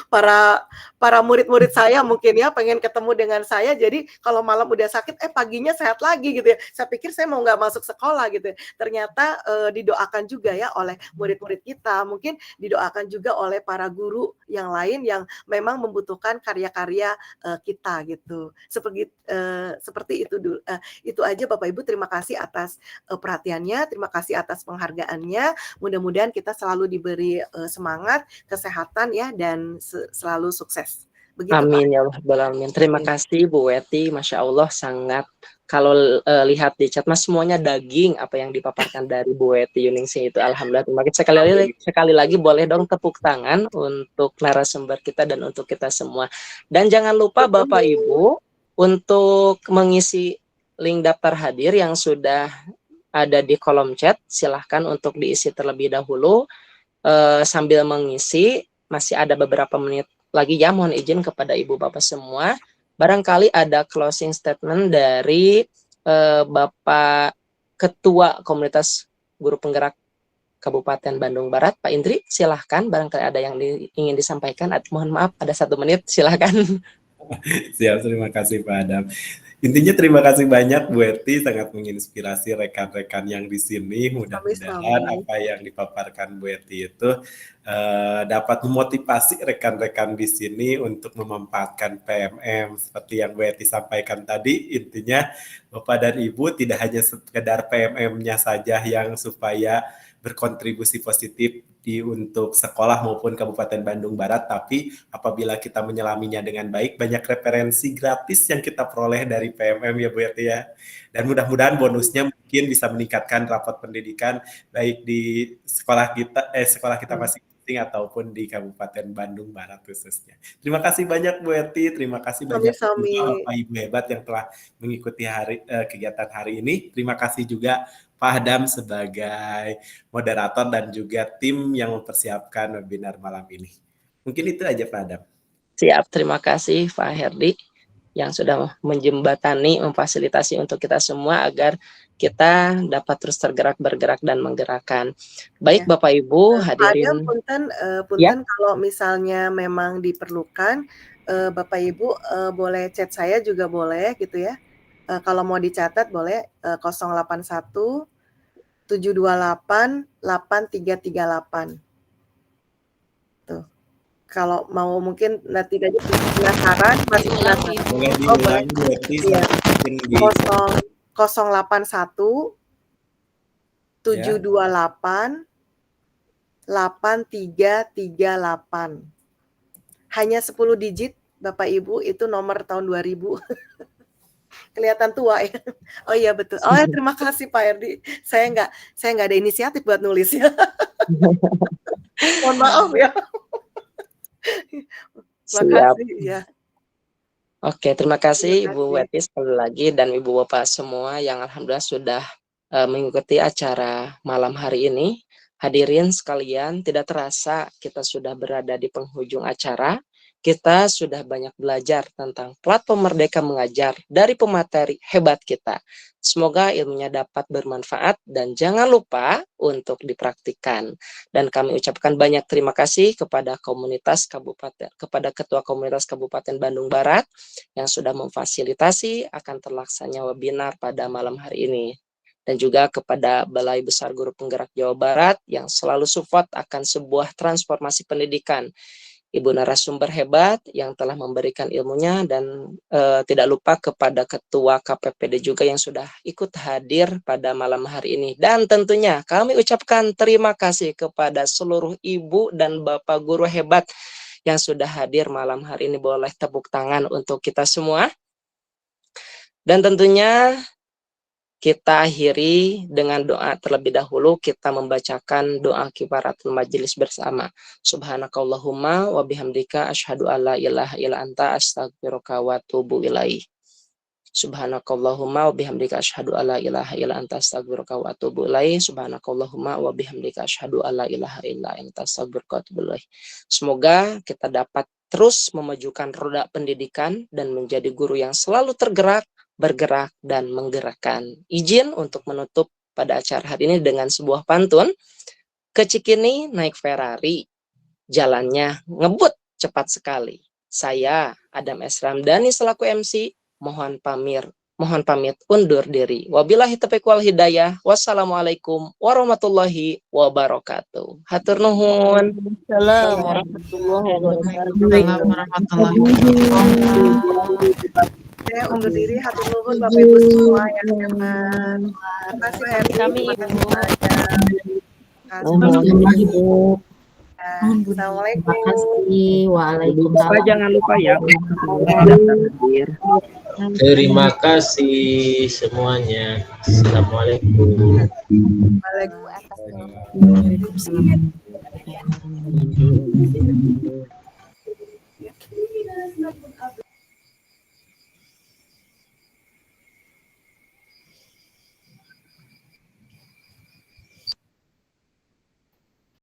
para murid-murid saya mungkin ya, pengen ketemu dengan saya, jadi kalau malam udah sakit paginya sehat lagi gitu ya. Saya pikir saya mau nggak masuk sekolah gitu ya. Ternyata didoakan juga ya oleh murid-murid kita, mungkin didoakan juga oleh para guru yang lain yang memang membutuhkan karya-karya kita gitu. Seperti itu dulu. Itu aja Bapak Ibu, terima kasih atas perhatiannya, terima kasih atas penghargaannya. Mudah-mudahan kita selalu diberi semangat, kesehatan ya, dan selalu sukses. Begitu, amin Pak. ya Allah, amin. Terima kasih Bu Weti, Masya Allah sangat. Kalau lihat di chat mas semuanya daging apa yang dipaparkan dari Bu Weti Yuningsih itu, alhamdulillah. Terima kasih sekali lagi boleh dong tepuk tangan untuk narasumber kita dan untuk kita semua. Dan jangan lupa Bapak Ibu untuk mengisi link daftar hadir yang sudah ada di kolom chat, silahkan untuk diisi terlebih dahulu. Sambil mengisi, masih ada beberapa menit lagi ya, mohon izin kepada Ibu Bapak semua, barangkali ada closing statement dari Bapak Ketua Komunitas Guru Penggerak Kabupaten Bandung Barat, Pak Indri, silahkan, barangkali ada yang ingin disampaikan. Mohon maaf, ada 1 menit, silahkan. Siap, terima kasih Pak Adam. Intinya terima kasih banyak Bu Eti, sangat menginspirasi rekan-rekan yang di sini. Mudah-mudahan Sami-sami. apa yang dipaparkan Bu Eti itu dapat memotivasi rekan-rekan di sini untuk memanfaatkan PMM seperti yang Bu Eti sampaikan tadi. Intinya Bapak dan Ibu tidak hanya sekedar PMM-nya saja yang supaya berkontribusi positif untuk sekolah maupun Kabupaten Bandung Barat, tapi apabila kita menyelaminya dengan baik, banyak referensi gratis yang kita peroleh dari PMM ya Bu Yati ya. Dan mudah-mudahan bonusnya mungkin bisa meningkatkan rapot pendidikan baik di sekolah kita masing-masing ataupun di Kabupaten Bandung Barat khususnya. Terima kasih banyak Bu Yati, terima kasih banyak Sami-sami. juga Bapak Ibu hebat yang telah mengikuti kegiatan hari ini. Terima kasih juga Pak Adam sebagai moderator dan juga tim yang mempersiapkan webinar malam ini. Mungkin itu aja Pak Adam. Siap, terima kasih Pak Herdi yang sudah menjembatani, memfasilitasi untuk kita semua agar kita dapat terus bergerak dan menggerakkan. Baik Ya. Bapak Ibu Pak hadirin. Adam, punten Ya. kalau misalnya memang diperlukan, Bapak Ibu boleh chat saya juga boleh gitu ya. Kalau mau dicatat boleh 081 728 8338. Tuh. Kalau mau mungkin nanti aja penasaran, masih penasaran. Boleh Oh, boleh. diulangi berarti Iya. di 081 728 8338. Hanya 10 digit Bapak Ibu, itu nomor tahun 2000. Kelihatan tua ya. Oh iya betul. Oh ya, terima kasih Pak Erdi. Saya nggak ada inisiatif buat nulis ya. Mohon maaf ya. Siap. Makasih ya. Oke, terima kasih Terima Ibu kasih. Weti sekali lagi dan Ibu Bapak semua yang alhamdulillah sudah mengikuti acara malam hari ini. Hadirin sekalian, tidak terasa kita sudah berada di penghujung acara. Kita sudah banyak belajar tentang platform Merdeka Mengajar dari pemateri hebat kita. Semoga ilmunya dapat bermanfaat dan jangan lupa untuk dipraktikkan. Dan kami ucapkan banyak terima kasih kepada komunitas kabupaten, kepada Ketua Komunitas Kabupaten Bandung Barat yang sudah memfasilitasi akan terlaksananya webinar pada malam hari ini. Dan juga kepada Balai Besar Guru Penggerak Jawa Barat yang selalu support akan sebuah transformasi pendidikan. Ibu narasumber hebat yang telah memberikan ilmunya dan tidak lupa kepada Ketua KPPD juga yang sudah ikut hadir pada malam hari ini. Dan tentunya kami ucapkan terima kasih kepada seluruh ibu dan bapak guru hebat yang sudah hadir malam hari ini. Boleh tepuk tangan untuk kita semua. Dan tentunya kita akhiri dengan doa terlebih dahulu. Kita membacakan doa kifaratul majelis bersama. Subhanakallahumma wa bihamdika asyhadu alla ilaha illa anta astaghfiruka wa atubu ilaih. Subhanakallahumma wa bihamdika asyhadu alla ilaha illa anta astaghfiruka wa atubu ilaih. Subhanakallahumma wa bihamdika asyhadu alla ilaha illa anta astaghfiruka wa atubu ilaih. Semoga kita dapat terus memajukan roda pendidikan dan menjadi guru yang selalu tergerak, bergerak, dan menggerakkan. Izin untuk menutup pada acara hari ini dengan sebuah pantun. Ke Cikini naik Ferrari, jalannya ngebut cepat sekali. Saya, Adam S. Ramdhani selaku MC, mohon pamit undur diri. Wabillahi taufiq wal hidayah. Wassalamualaikum warahmatullahi wabarakatuh. Hatur nuhun. Assalamualaikum warahmatullahi wabarakatuh. Saya undur diri, hatur nuhun Bapak Ibu semua yang hebat. Terima kasih Herdi. Kami Terima Ibu. kasih. Ibu. Assalamualaikum. Terima kasih. Waalaikumsalam. Bapak jangan lupa ya. Terima kasih semuanya. Assalamualaikum. Waalaikumsalam.